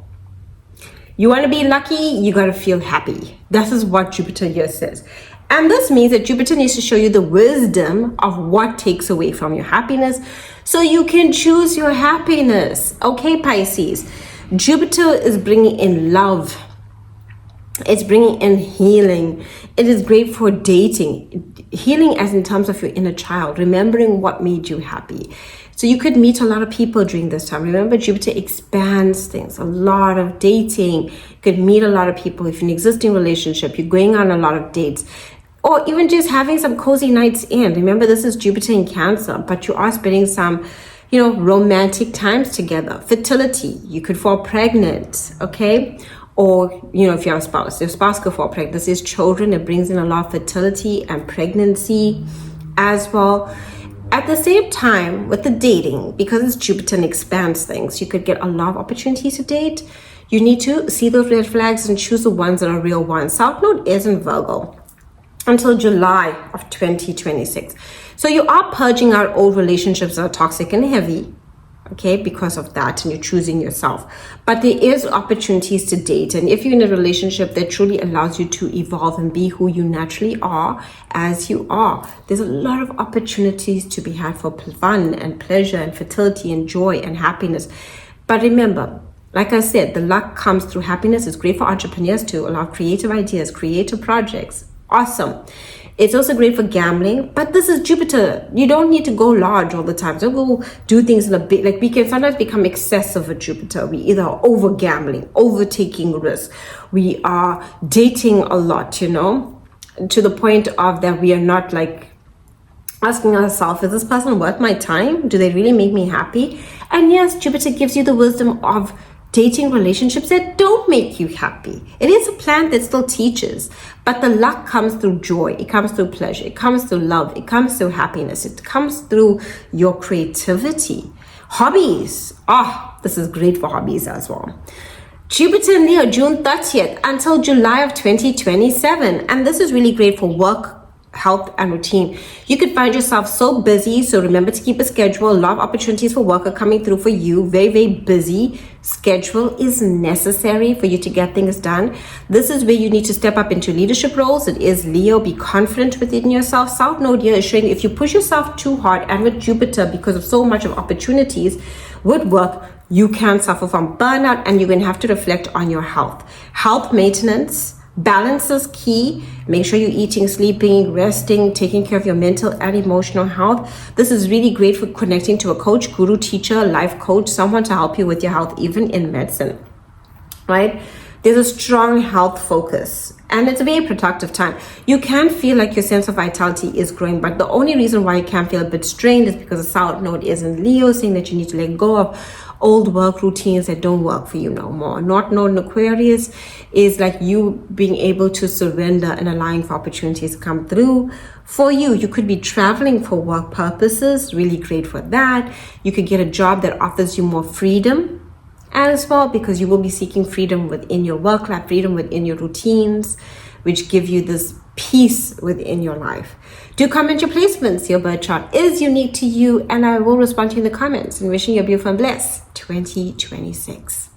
You want to be lucky, you got to feel happy. This is what Jupiter here says. And this means that Jupiter needs to show you the wisdom of what takes away from your happiness so you can choose your happiness. Okay, Pisces. Jupiter is bringing in love. It's bringing in healing. It is great for dating. Healing as in terms of your inner child, remembering what made you happy. So you could meet a lot of people during this time. Remember, Jupiter expands things. A lot of dating. You could meet a lot of people. If you're in an existing relationship, you're going on a lot of dates. Or even just having some cozy nights in. Remember, this is Jupiter in Cancer, but you are spending some romantic times together. Fertility, you could fall pregnant, okay? Or, if you have a spouse, your spouse could fall pregnant. This is children. It brings in a lot of fertility and pregnancy as well. At the same time, with the dating, because it's Jupiter and expands things, you could get a lot of opportunities to date. You need to see those red flags and choose the ones that are real ones. South Node is in Virgo until July of 2026. So you are purging out old relationships that are toxic and heavy, okay, because of that, and you're choosing yourself. But there is opportunities to date, and if you're in a relationship that truly allows you to evolve and be who you naturally are as you are, there's a lot of opportunities to be had for fun and pleasure and fertility and joy and happiness. But remember, like I said, the luck comes through happiness. It's great for entrepreneurs to allow creative ideas, creative projects. Awesome. It's also great for gambling, but this is Jupiter. You don't need to go large all the time. Don't go do things in a bit. Like, we can sometimes become excessive with Jupiter. We either are over gambling, over taking risks. We are dating a lot, to the point of that we are not like asking ourselves, is this person worth my time? Do they really make me happy? And yes, Jupiter gives you the wisdom of dating relationships that don't make you happy. It is a plant that still teaches, but the luck comes through joy. It comes through pleasure. It comes through love. It comes through happiness. It comes through your creativity. Hobbies. This is great for hobbies as well. Jupiter in Leo, June 30th until July of 2027. And this is really great for work, health, and routine. You could find yourself so busy, so remember to keep a schedule. A lot of opportunities for work are coming through for you. Very, very busy schedule is necessary for you to get things done. This is where you need to step up into leadership roles. It is Leo. Be confident within yourself. South Node here is showing if you push yourself too hard, and with Jupiter, because of so much of opportunities with work, you can suffer from burnout, and you're going to have to reflect on your health. Health maintenance, balance is key. Make sure you're eating, sleeping, resting, taking care of your mental and emotional health. This is really great for connecting to a coach, guru, teacher, life coach, someone to help you with your health, even in medicine, right? There's a strong health focus, and it's a very productive time. You can feel like your sense of vitality is growing, but the only reason why you can feel a bit strained is because the South Node is in Leo, saying that you need to let go of old work routines that don't work for you no more. North Node in Aquarius is like you being able to surrender and allowing for opportunities to come through for you. You could be traveling for work purposes, really great for that. You could get a job that offers you more freedom as well, because you will be seeking freedom within your work life, freedom within your routines, which give you this peace within your life. Do comment your placements. Your birth chart is unique to you, and I will respond to you in the comments. And wishing you a beautiful and blessed 2026.